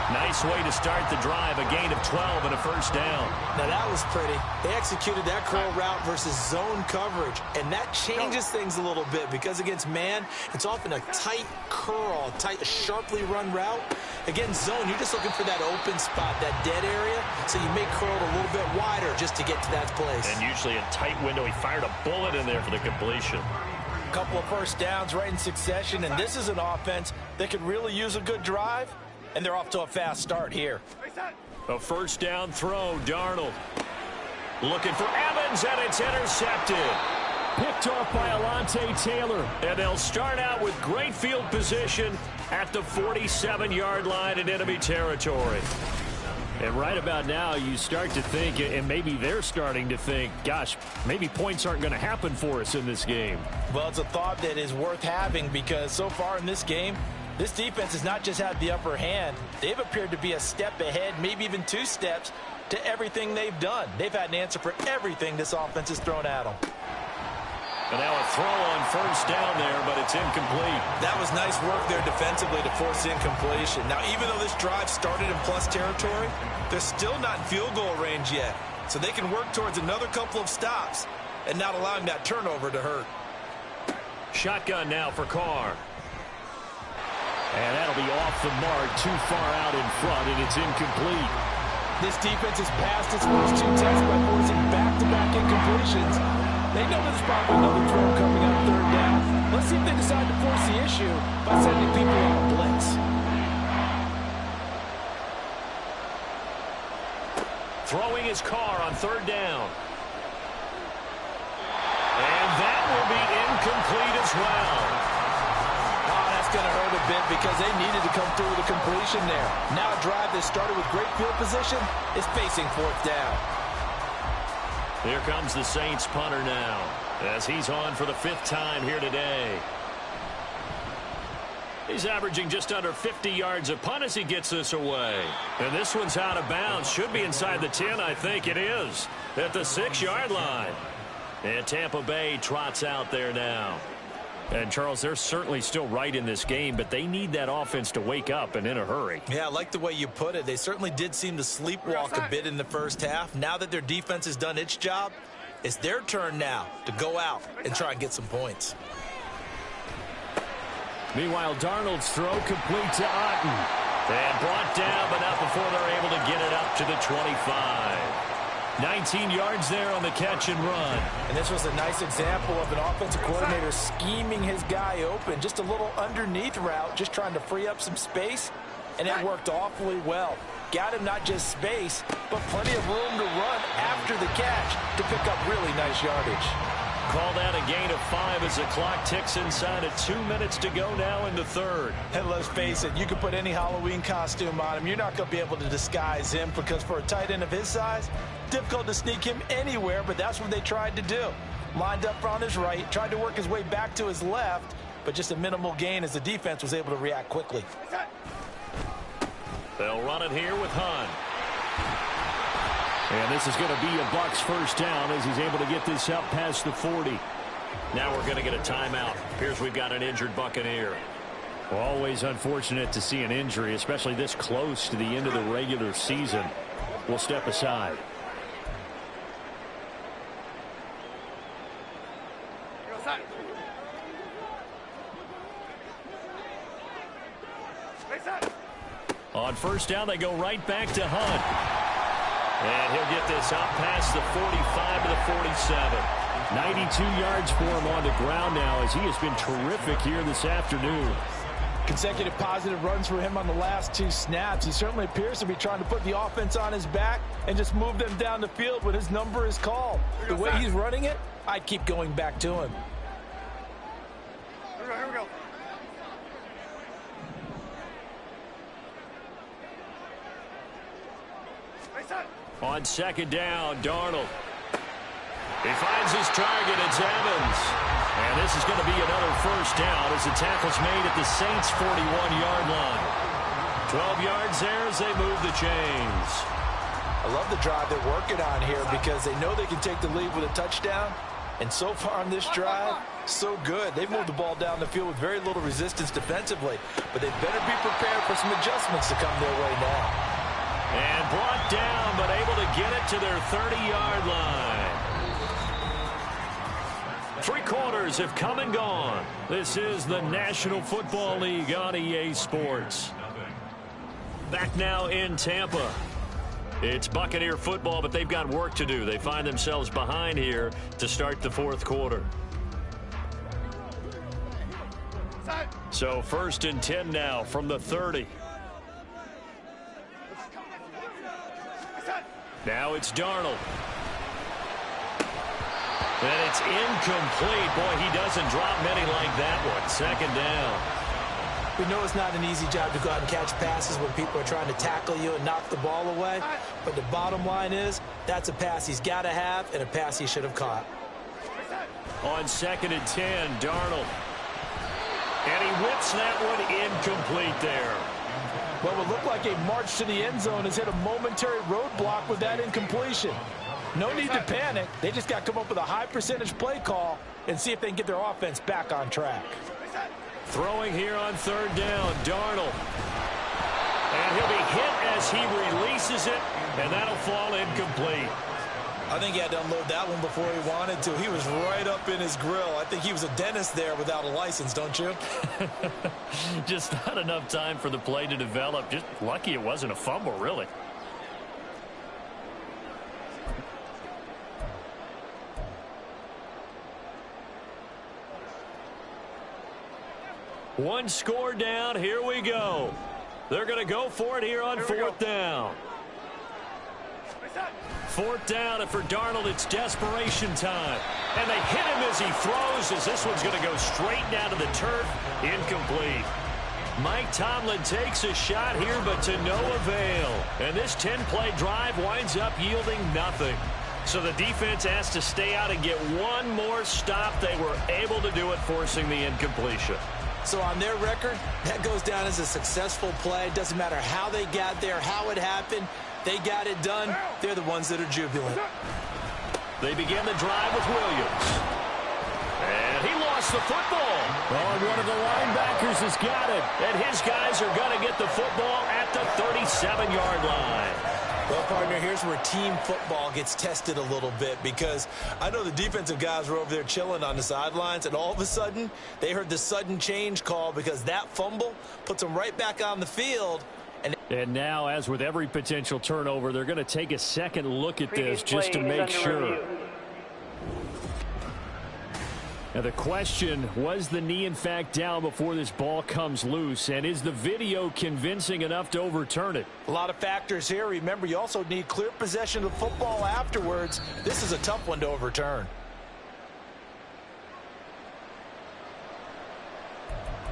Speaker 3: Nice way to start the drive, a gain of 12 and a first down.
Speaker 4: Now that was pretty. They executed that curl route versus zone coverage, and that changes things a little bit because against man, it's often a tight curl, a sharply run route. Against zone, you're just looking for that open spot, that dead area, so you may curl it a little bit wider just to get to that place.
Speaker 3: And usually a tight window. He fired a bullet in there for the completion.
Speaker 4: A couple of first downs right in succession, and this is an offense that could really use a good drive. And they're off to a fast start here.
Speaker 3: A first down throw, Darnold. Looking for Evans, and it's intercepted. Picked off by Alontae Taylor. And they'll start out with great field position at the 47-yard line in enemy territory. And right about now, you start to think, and maybe they're starting to think, gosh, maybe points aren't going to happen for us in this game.
Speaker 4: Well, it's a thought that is worth having because so far in this game, this defense has not just had the upper hand. They've appeared to be a step ahead, maybe even 2 steps, to everything they've done. They've had an answer for everything this offense has thrown at them.
Speaker 3: And now a throw on first down there, but it's incomplete.
Speaker 4: That was nice work there defensively to force incompletion. Now, even though this drive started in plus territory, they're still not in field goal range yet. So they can work towards another couple of stops and not allowing that turnover to hurt.
Speaker 3: Shotgun now for Carr. And that'll be off the mark, too far out in front, and it's incomplete.
Speaker 4: This defense has passed its first 2 tests by forcing back-to-back incompletions. They know there's probably another throw coming on 3rd down. Let's see if they decide to force the issue by sending people on a blitz.
Speaker 3: Throwing his Carr on 3rd down. And that will be incomplete as well.
Speaker 4: Oh, that's going to hurt a bit because they needed to come through with a completion there. Now a drive that started with great field position is facing 4th down.
Speaker 3: Here comes the Saints punter now as he's on for the 5th time here today. He's averaging just under 50 yards a punt as he gets this away. And this one's out of bounds. Should be inside the 10, I think it is, at the 6-yard line. And Tampa Bay trots out there now. And, Charles, they're certainly still right in this game, but they need that offense to wake up and in a hurry.
Speaker 4: Yeah, I like the way you put it. They certainly did seem to sleepwalk a bit in the first half. Now that their defense has done its job, it's their turn now to go out and try and get some points.
Speaker 3: Meanwhile, Darnold's throw complete to Otten. And brought down, but not before they're able to get it up to the 25. 19 yards there on the catch and run.
Speaker 4: And this was a nice example of an offensive coordinator scheming his guy open. Just a little underneath route, just trying to free up some space. And it worked awfully well. Got him not just space, but plenty of room to run after the catch to pick up really nice yardage.
Speaker 3: Called out a gain of 5 as the clock ticks inside of 2 minutes to go now in the 3rd.
Speaker 4: And let's face it, you can put any Halloween costume on him. You're not going to be able to disguise him because for a tight end of his size, difficult to sneak him anywhere, but that's what they tried to do. Lined up on his right, tried to work his way back to his left, but just a minimal gain as the defense was able to react quickly.
Speaker 3: They'll run it here with Hunt. And this is going to be a Bucs first down as he's able to get this up past the 40. Now we're going to get a timeout. Here's we've got an injured Buccaneer. Well, always unfortunate to see an injury, especially this close to the end of the regular season. We'll step aside. On first down, they go right back to Hunt. And he'll get this up past the 45 to the 47. 92 yards for him on the ground now as he has been terrific here this afternoon.
Speaker 4: Consecutive positive runs for him on the last 2 snaps. He certainly appears to be trying to put the offense on his back and just move them down the field when his number is called. The way he's running it, I'd keep going back to him.
Speaker 7: Here we go.
Speaker 3: On second down, Darnold. He finds his target. It's Evans. And this is going to be another first down as the tackle's made at the Saints' 41-yard line. 12 yards there as they move the chains.
Speaker 4: I love the drive they're working on here because they know they can take the lead with a touchdown. And so far on this drive, so good. They've moved the ball down the field with very little resistance defensively. But they better be prepared for some adjustments to come their way now.
Speaker 3: And brought down, but able to get it to their 30-yard line. 3 quarters have come and gone. This is the National Football League on EA Sports. Back now in Tampa. It's Buccaneer football, but they've got work to do. They find themselves behind here to start the 4th quarter. So 1st and 10 now from the 30. Now it's Darnold. And it's incomplete. Boy, he doesn't drop many like that one. 2nd down.
Speaker 4: We know it's not an easy job to go out and catch passes when people are trying to tackle you and knock the ball away. But the bottom line is, that's a pass he's got to have and a pass he should have caught.
Speaker 3: On 2nd and 10, Darnold. And he whips that one incomplete there.
Speaker 4: What would look like a march to the end zone has hit a momentary roadblock with that incompletion. No need to panic. They just got to come up with a high percentage play call and see if they can get their offense back on track.
Speaker 3: Throwing here on third down, Darnold. And he'll be hit as he releases it, and that'll fall incomplete.
Speaker 4: I think he had to unload that one before he wanted to. He was right up in his grill. I think he was a dentist there without a license, don't you?
Speaker 3: Just not enough time for the play to develop. Just lucky it wasn't a fumble, really. One score down. Here we go. They're going to go for it here on fourth down. Fourth down, and for Darnold, it's desperation time. And they hit him as he throws, as this one's going to go straight down to the turf. Incomplete. Mike Tomlin takes a shot here, but to no avail. And this 10-play drive winds up yielding nothing. So the defense has to stay out and get one more stop. They were able to do it, forcing the incompletion.
Speaker 4: So on their record, that goes down as a successful play. It doesn't matter how they got there, how it happened. They got it done. They're the ones that are jubilant.
Speaker 3: They begin the drive with Williams. And he lost the football. Oh, and one of the linebackers has got it. And his guys are going to get the football at the 37-yard line.
Speaker 4: Well, partner, here's where team football gets tested a little bit, because I know the defensive guys were over there chilling on the sidelines, and all of a sudden, they heard the sudden change call because that fumble puts them right back on the field.
Speaker 3: And now, as with every potential turnover, they're going to take a second look at this just to make sure. Now the question, was the knee in fact down before this ball comes loose? And is the video convincing enough to overturn it?
Speaker 4: A lot of factors here. Remember, you also need clear possession of the football afterwards. This is a tough one to overturn.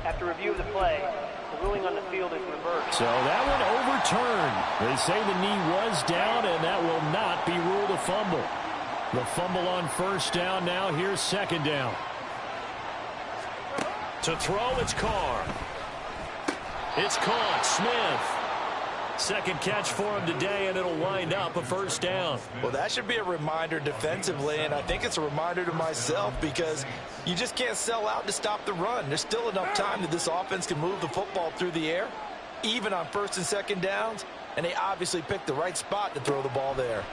Speaker 5: After review of the play, the ruling on the field is reversed.
Speaker 3: So that one overturned. They say the knee was down, and that will not be ruled a fumble. The fumble on first down. Now here's second down. To throw, it's Carr. It's caught. Smith. Second catch for him today, and it'll wind up a first down.
Speaker 4: Well, that should be a reminder defensively, and I think it's a reminder to myself, because you just can't sell out to stop the run. There's still enough time that this offense can move the football through the air, even on first and second downs, and they obviously picked the right spot to throw the ball there.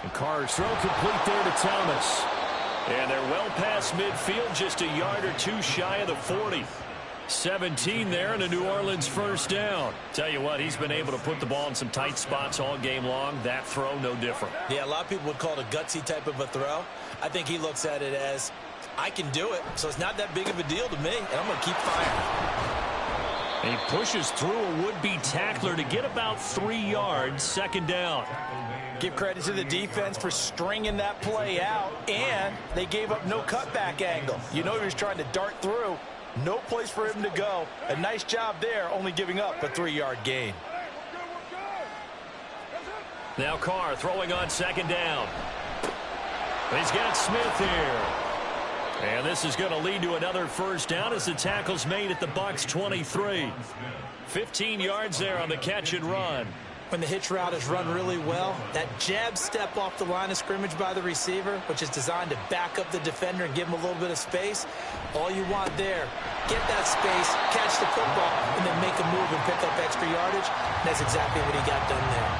Speaker 3: And Carr's throw complete there to Thomas. And they're well past midfield, just a yard or two shy of the 40. 17 there, and a New Orleans first down. Tell you what, he's been able to put the ball in some tight spots all game long. That throw, no different.
Speaker 4: Yeah, a lot of people would call it a gutsy type of a throw. I think he looks at it as, I can do it, so it's not that big of a deal to me, and I'm going to keep firing.
Speaker 3: He pushes through a would-be tackler to get about 3 yards, second down.
Speaker 4: Give credit to the defense for stringing that play out, and they gave up no cutback angle. You know he was trying to dart through. No place for him to go. A nice job there, only giving up a 3-yard gain.
Speaker 3: Now Carr throwing on second down. He's got Smith here. And this is going to lead to another first down as the tackle's made at the Bucs 23. 15 yards there on the catch and run.
Speaker 4: When the hitch route is run really well, that jab step off the line of scrimmage by the receiver, which is designed to back up the defender and give him a little bit of space, all you want there, get that space, catch the football, and then make a move and pick up extra yardage. And that's exactly what he got done there.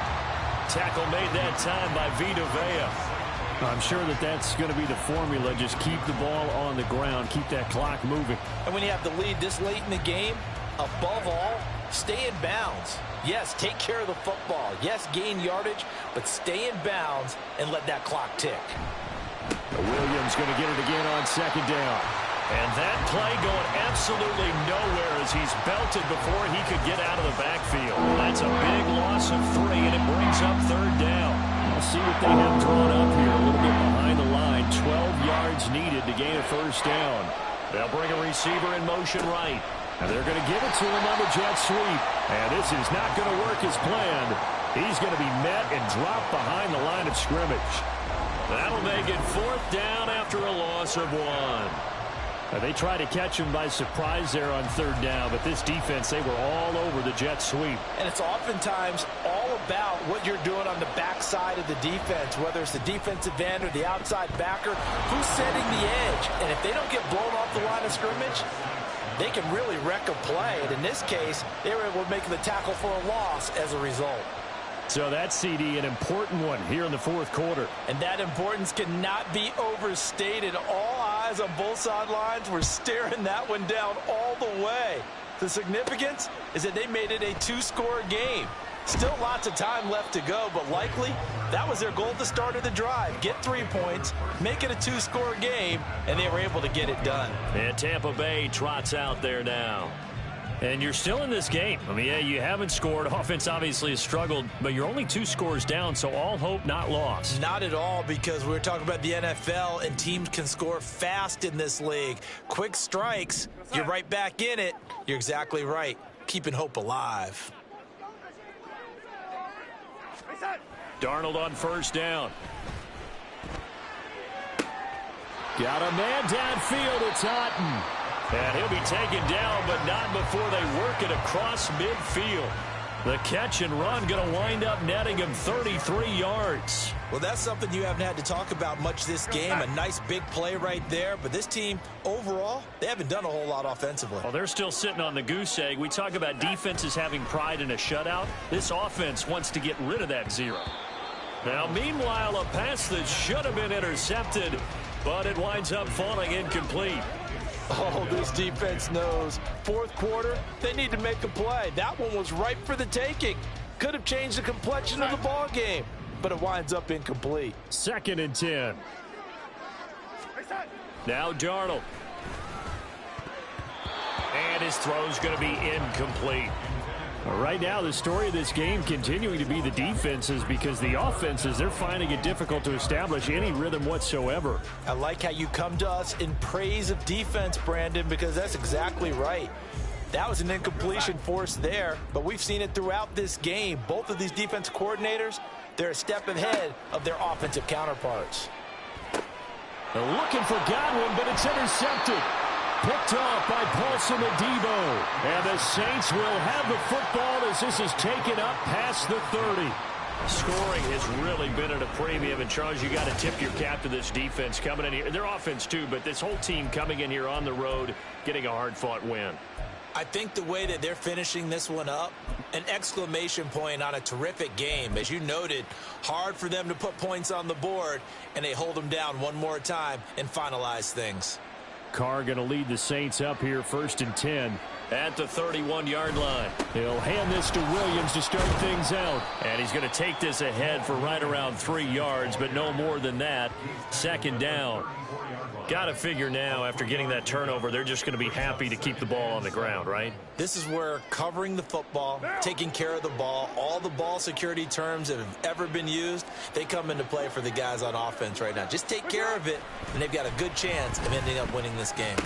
Speaker 3: Tackle made that time by Vita Vea. I'm sure that that's going to be the formula. Just keep the ball on the ground, keep that clock moving.
Speaker 4: And when you have the lead this late in the game, above all, stay in bounds. Yes, take care of the football. Yes, gain yardage, but stay in bounds and let that clock tick.
Speaker 3: Williams going to get it again on second down. And that play going absolutely nowhere as he's belted before he could get out of the backfield. That's a big loss of 3, and it brings up third down. We'll see what they have drawn up here a little bit behind the line. 12 yards needed to gain a first down. They'll bring a receiver in motion right. And they're going to give it to him on the jet sweep. And this is not going to work as planned. He's going to be met and dropped behind the line of scrimmage. That'll make it fourth down after a loss of 1. They tried to catch him by surprise there on third down, but this defense, they were all over the jet sweep.
Speaker 4: And it's oftentimes all about what you're doing on the backside of the defense, whether it's the defensive end or the outside backer, who's setting the edge. And if they don't get blown off the line of scrimmage, they can really wreck a play. And in this case, they were able to make the tackle for a loss as a result.
Speaker 3: So that CD, an important one here in the fourth quarter.
Speaker 4: And that importance cannot be overstated. All eyes on both sidelines were staring that one down all the way. The significance is that they made it a two-score game. Still lots of time left to go, but likely that was their goal at the start of the drive. Get 3 points, make it a two-score game, and they were able to get it done.
Speaker 3: And Tampa Bay trots out there now. And you're still in this game. I mean, yeah, you haven't scored. Offense obviously has struggled, but you're only 2 scores down, so all hope not lost.
Speaker 4: Not at all, because we're talking about the NFL, and teams can score fast in this league. Quick strikes, you're right back in it. You're exactly right. Keeping hope alive.
Speaker 3: Darnold on first down. Got a man downfield. It's Otten. And he'll be taken down, but not before they work it across midfield. The catch and run going to wind up netting him 33 yards.
Speaker 4: Well, that's something you haven't had to talk about much this game. A nice big play right there. But this team, overall, they haven't done a whole lot offensively.
Speaker 3: Well, they're still sitting on the goose egg. We talk about defenses having pride in a shutout. This offense wants to get rid of that 0. Now, meanwhile, a pass that should have been intercepted, but it winds up falling incomplete.
Speaker 4: Oh, this defense knows. Fourth quarter, they need to make a play. That one was ripe for the taking. Could have changed the complexion of the ball game, but it winds up incomplete.
Speaker 3: 2nd and 10. Now Darnold. And his throw's going to be incomplete. Right now, the story of this game continuing to be the defenses, because the offenses, they're finding it difficult to establish any rhythm whatsoever.
Speaker 4: I like how you come to us in praise of defense, Brandon, because that's exactly right. That was an incompletion forced there, but we've seen it throughout this game. Both of these defense coordinators, they're a step ahead of their offensive counterparts.
Speaker 3: They're looking for Godwin, but it's intercepted. Picked off by Paulson Adebo. And the Saints will have the football as this is taken up past the 30. Scoring has really been at a premium. And, Charles, you got to tip your cap to this defense coming in here. Their offense, too, but this whole team coming in here on the road, getting a hard-fought win.
Speaker 4: I think the way that they're finishing this one up, an exclamation point on a terrific game. As you noted, hard for them to put points on the board, and they hold them down one more time and finalize things.
Speaker 3: Carr going to lead the Saints up here, 1st and 10 at the 31-yard line. He'll hand this to Williams to start things out. And he's going to take this ahead for right around 3 yards, but no more than that. 2nd down. Got to figure now, after getting that turnover, they're just going to be happy to keep the ball on the ground, right?
Speaker 4: This is where covering the football, taking care of the ball, all the ball security terms that have ever been used, they come into play for the guys on offense right now. Just take care of it, and they've got a good chance of ending up winning this game.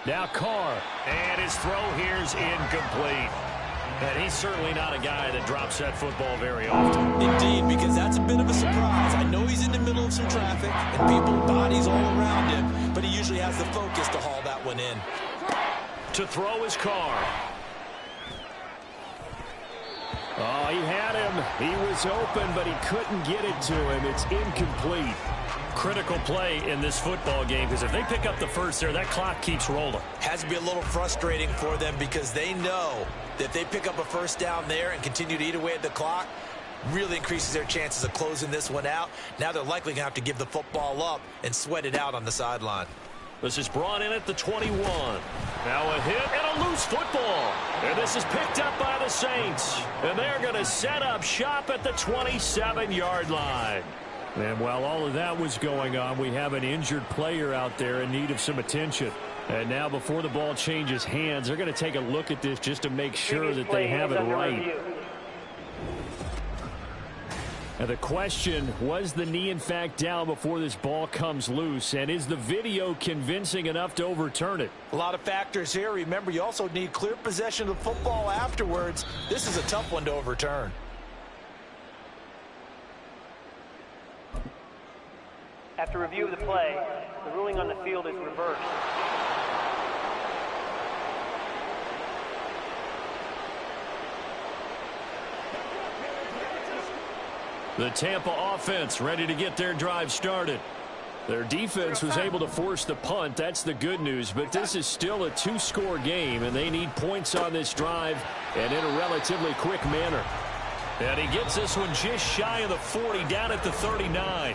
Speaker 3: Now Carr, and his throw here's incomplete. And he's certainly not a guy that drops that football very often.
Speaker 4: Indeed, because that's a bit of a surprise. I know he's in the middle of some traffic and people, bodies all around him, but he usually has the focus to haul that one in.
Speaker 3: To throw his Carr. Oh, he had him. He was open, but he couldn't get it to him. It's incomplete. Critical play in this football game, because if they pick up the first there, that clock keeps rolling.
Speaker 4: Has to be a little frustrating for them, because they know that if they pick up a first down there and continue to eat away at the clock, really increases their chances of closing this one out. Now they're likely going to have to give the football up and sweat it out on the sideline.
Speaker 3: This is brought in at the 21. Now a hit and a loose football. And this is picked up by the Saints. And they're going to set up shop at the 27-yard line. And while all of that was going on, we have an injured player out there in need of some attention. And now before the ball changes hands, they're going to take a look at this just to make sure that they have it right. And the question, was the knee in fact down before this ball comes loose? And is the video convincing enough to overturn it?
Speaker 4: A lot of factors here. Remember, you also need clear possession of the football afterwards. This is a tough one to overturn.
Speaker 5: After review of the play, the ruling on the field is reversed.
Speaker 3: The Tampa offense ready to get their drive started. Their defense was able to force the punt. That's the good news. But this is still a two-score game, and they need points on this drive and in a relatively quick manner. And he gets this one just shy of the 40, down at the 39.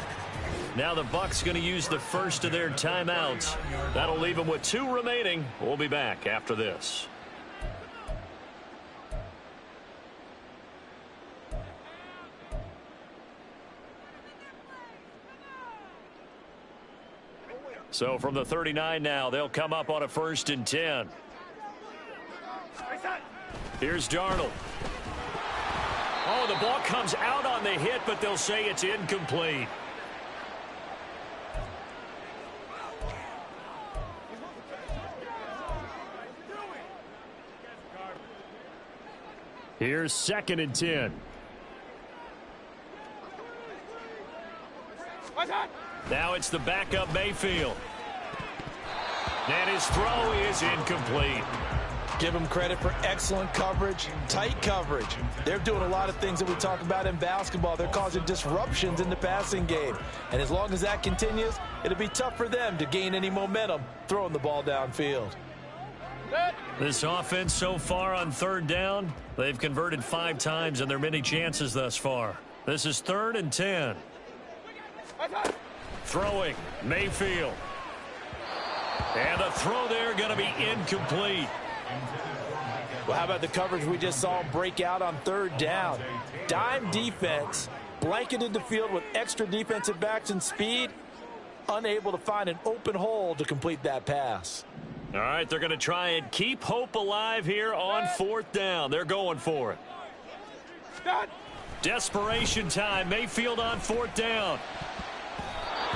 Speaker 3: Now the Bucs going to use the first of their timeouts. That'll leave them with 2 remaining. We'll be back after this. So from the 39 now, they'll come up on a 1st and 10. Here's Darnold. Oh, the ball comes out on the hit, but they'll say it's incomplete. Here's 2nd and 10. Now it's the backup Mayfield. And his throw is incomplete.
Speaker 4: Give them credit for excellent coverage, tight coverage. They're doing a lot of things that we talk about in basketball. They're causing disruptions in the passing game. And as long as that continues, it'll be tough for them to gain any momentum throwing the ball downfield.
Speaker 3: This offense so far on 3rd down, they've converted 5 times in their many chances thus far. This is 3rd and 10. Throwing, Mayfield. And the throw there going to be incomplete.
Speaker 4: Well, how about the coverage we just saw break out on 3rd down? Dime defense, blanketed the field with extra defensive backs and speed, unable to find an open hole to complete that pass.
Speaker 3: All right, they're going to try and keep hope alive here on 4th down. They're going for it. Desperation time. Mayfield on 4th down.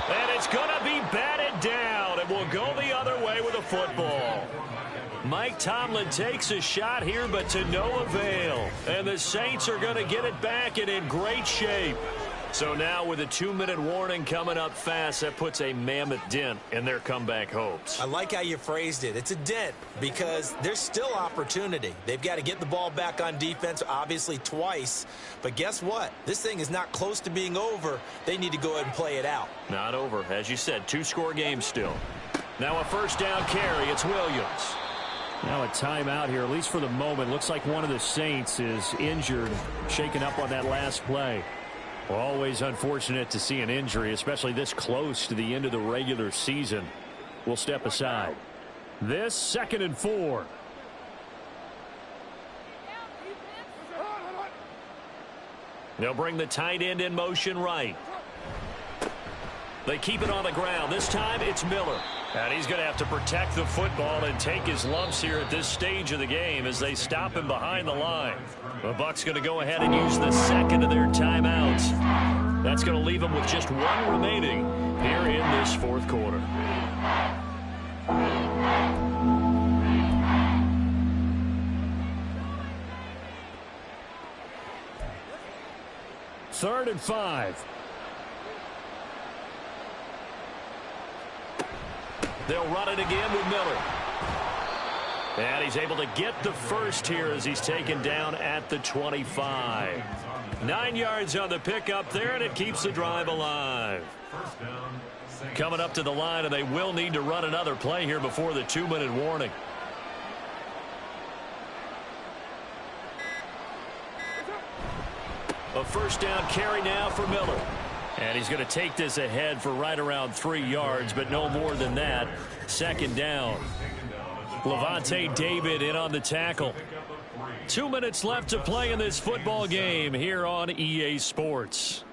Speaker 3: And it's going to be batted down, and we'll go the other way with a football. Mike Tomlin takes a shot here, but to no avail. And the Saints are going to get it back and in great shape. So now with a 2-minute warning coming up fast, that puts a mammoth dent in their comeback hopes.
Speaker 4: I like how you phrased it. It's a dent because there's still opportunity. They've got to get the ball back on defense, obviously twice. But guess what? This thing is not close to being over. They need to go ahead and play it out.
Speaker 3: Not over. As you said, 2-score game still. Now a 1st down carry. It's Williams. Now a timeout here, at least for the moment. Looks like one of the Saints is injured, shaken up on that last play. Well, always unfortunate to see an injury, especially this close to the end of the regular season. We'll step aside. This 2nd and 4. They'll bring the tight end in motion right. They keep it on the ground. This time it's Miller. And he's going to have to protect the football and take his lumps here at this stage of the game as they stop him behind the line. The Bucs going to go ahead and use the 2nd of their timeouts. That's going to leave them with just 1 remaining here in this 4th quarter. Third and 5. They'll run it again with Miller. And he's able to get the first here as he's taken down at the 25. 9 yards on the pickup there, and it keeps the drive alive. Coming up to the line, and they will need to run another play here before the 2-minute warning. A 1st down carry now for Miller. And he's going to take this ahead for right around 3 yards, but no more than that. 2nd down. Levante David in on the tackle. 2 minutes left to play in this football game here on EA Sports.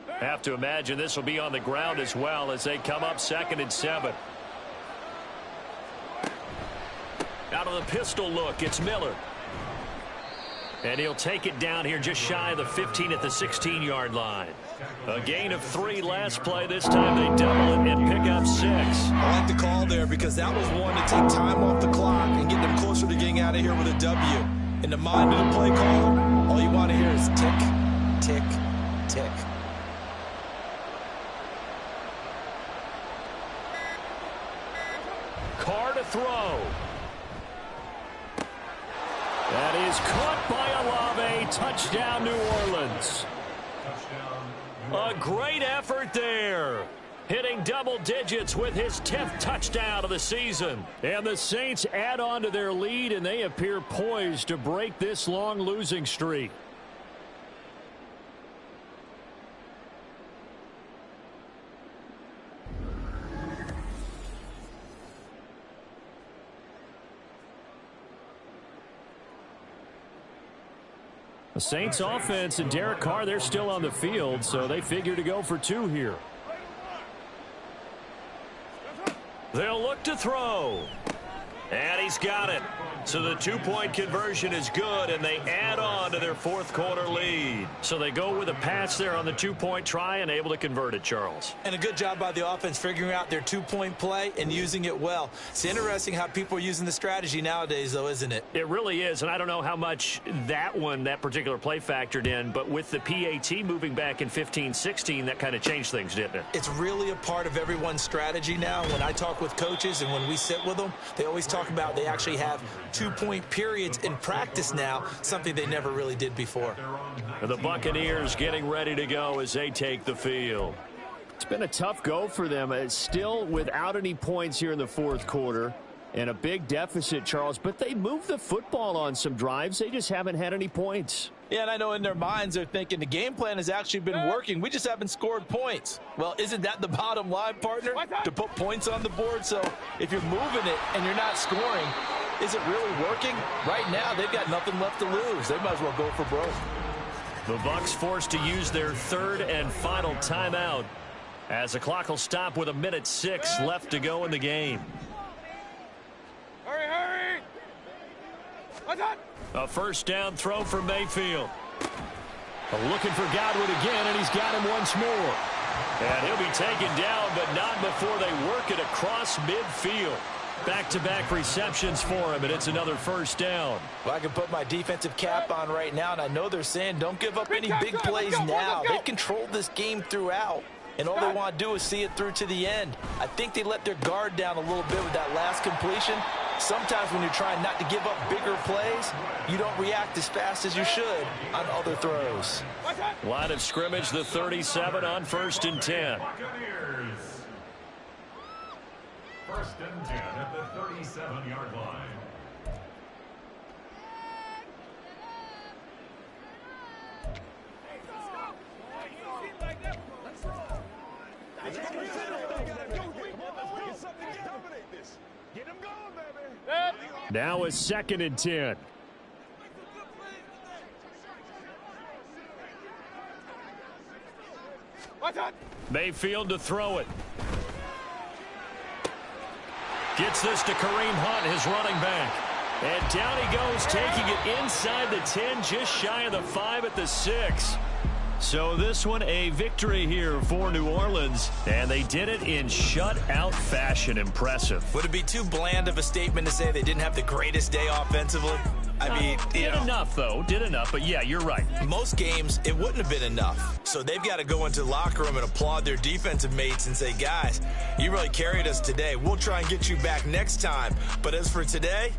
Speaker 3: Have to imagine this will be on the ground as well as they come up 2nd and 7. Out of the pistol look, it's Miller. And he'll take it down here just shy of the 15 at the 16-yard line. A gain of 3 last play. This time they double it and pick up 6.
Speaker 4: I like the call there because that was one to take time off the clock and get them closer to getting out of here with a W. In the mind of the play caller, all you want to hear is tick, tick, tick.
Speaker 3: Carr to throw. That is caught by Olave. Touchdown, New Orleans.
Speaker 8: Touchdown,
Speaker 3: A great effort there. Hitting double digits with his 10th touchdown of the season. And the Saints add on to their lead, and they appear poised to break this long losing streak. The Saints offense and Derek Carr, they're still on the field, so they figure to go for 2 here. They'll look to throw. And he's got it. So the 2-point conversion is good, and they add on to their 4th quarter lead. So they go with a pass there on the 2-point try and able to convert it, Charles.
Speaker 4: And a good job by the offense figuring out their 2-point play and using it well. It's interesting how people are using the strategy nowadays, though, isn't it?
Speaker 3: It really is, and I don't know how much that particular play factored in, but with the PAT moving back in 15-16, that kind of changed things, didn't it?
Speaker 4: It's really a part of everyone's strategy now. When I talk with coaches and when we sit with them, they always talk about they actually have 2-point periods in practice now, something they never really did before.
Speaker 3: The Buccaneers getting ready to go as they take the field. It's been a tough go for them. It's still without any points here in the 4th quarter and a big deficit, Charles, but they moved the football on some drives. They just haven't had any points.
Speaker 4: Yeah, and I know in their minds they're thinking the game plan has actually been working. We just haven't scored points. Well, isn't that the bottom line, partner? To put points on the board. So if you're moving it and you're not scoring, is it really working? Right now, they've got nothing left to lose. They might as well go for broke.
Speaker 3: The Bucs forced to use their 3rd and final timeout as the clock will stop with 1:06 left to go in the game.
Speaker 7: Hurry!
Speaker 3: A 1st down throw for Mayfield. Looking for Godwin again, and he's got him once more. And he'll be taken down, but not before they work it across midfield. Back-to-back receptions for him, and it's another 1st down.
Speaker 4: Well, I can put my defensive cap on right now, and I know they're saying don't give up any big plays now. They've controlled this game throughout, and all they want to do is see it through to the end. I think they let their guard down a little bit with that last completion. Sometimes when you're trying not to give up bigger plays, you don't react as fast as you should on other throws.
Speaker 3: Line of scrimmage, the 37 on 1st and 10.
Speaker 8: Buccaneers. 1st and 10 at the 37-yard line.
Speaker 3: Now a 2nd and 10. Mayfield to throw it. Gets this to Kareem Hunt, his running back. And down he goes, taking it inside the 10, just shy of the 5 at the 6. So this one a victory here for New Orleans, and they did it in shutout fashion. Impressive.
Speaker 4: Would it be too bland of a statement to say they didn't have the greatest day offensively? I mean,
Speaker 3: did enough, though. Did enough, but yeah, you're right.
Speaker 4: Most games, it wouldn't have been enough. So they've got to go into the locker room and applaud their defensive mates and say, guys, you really carried us today. We'll try and get you back next time. But as for today,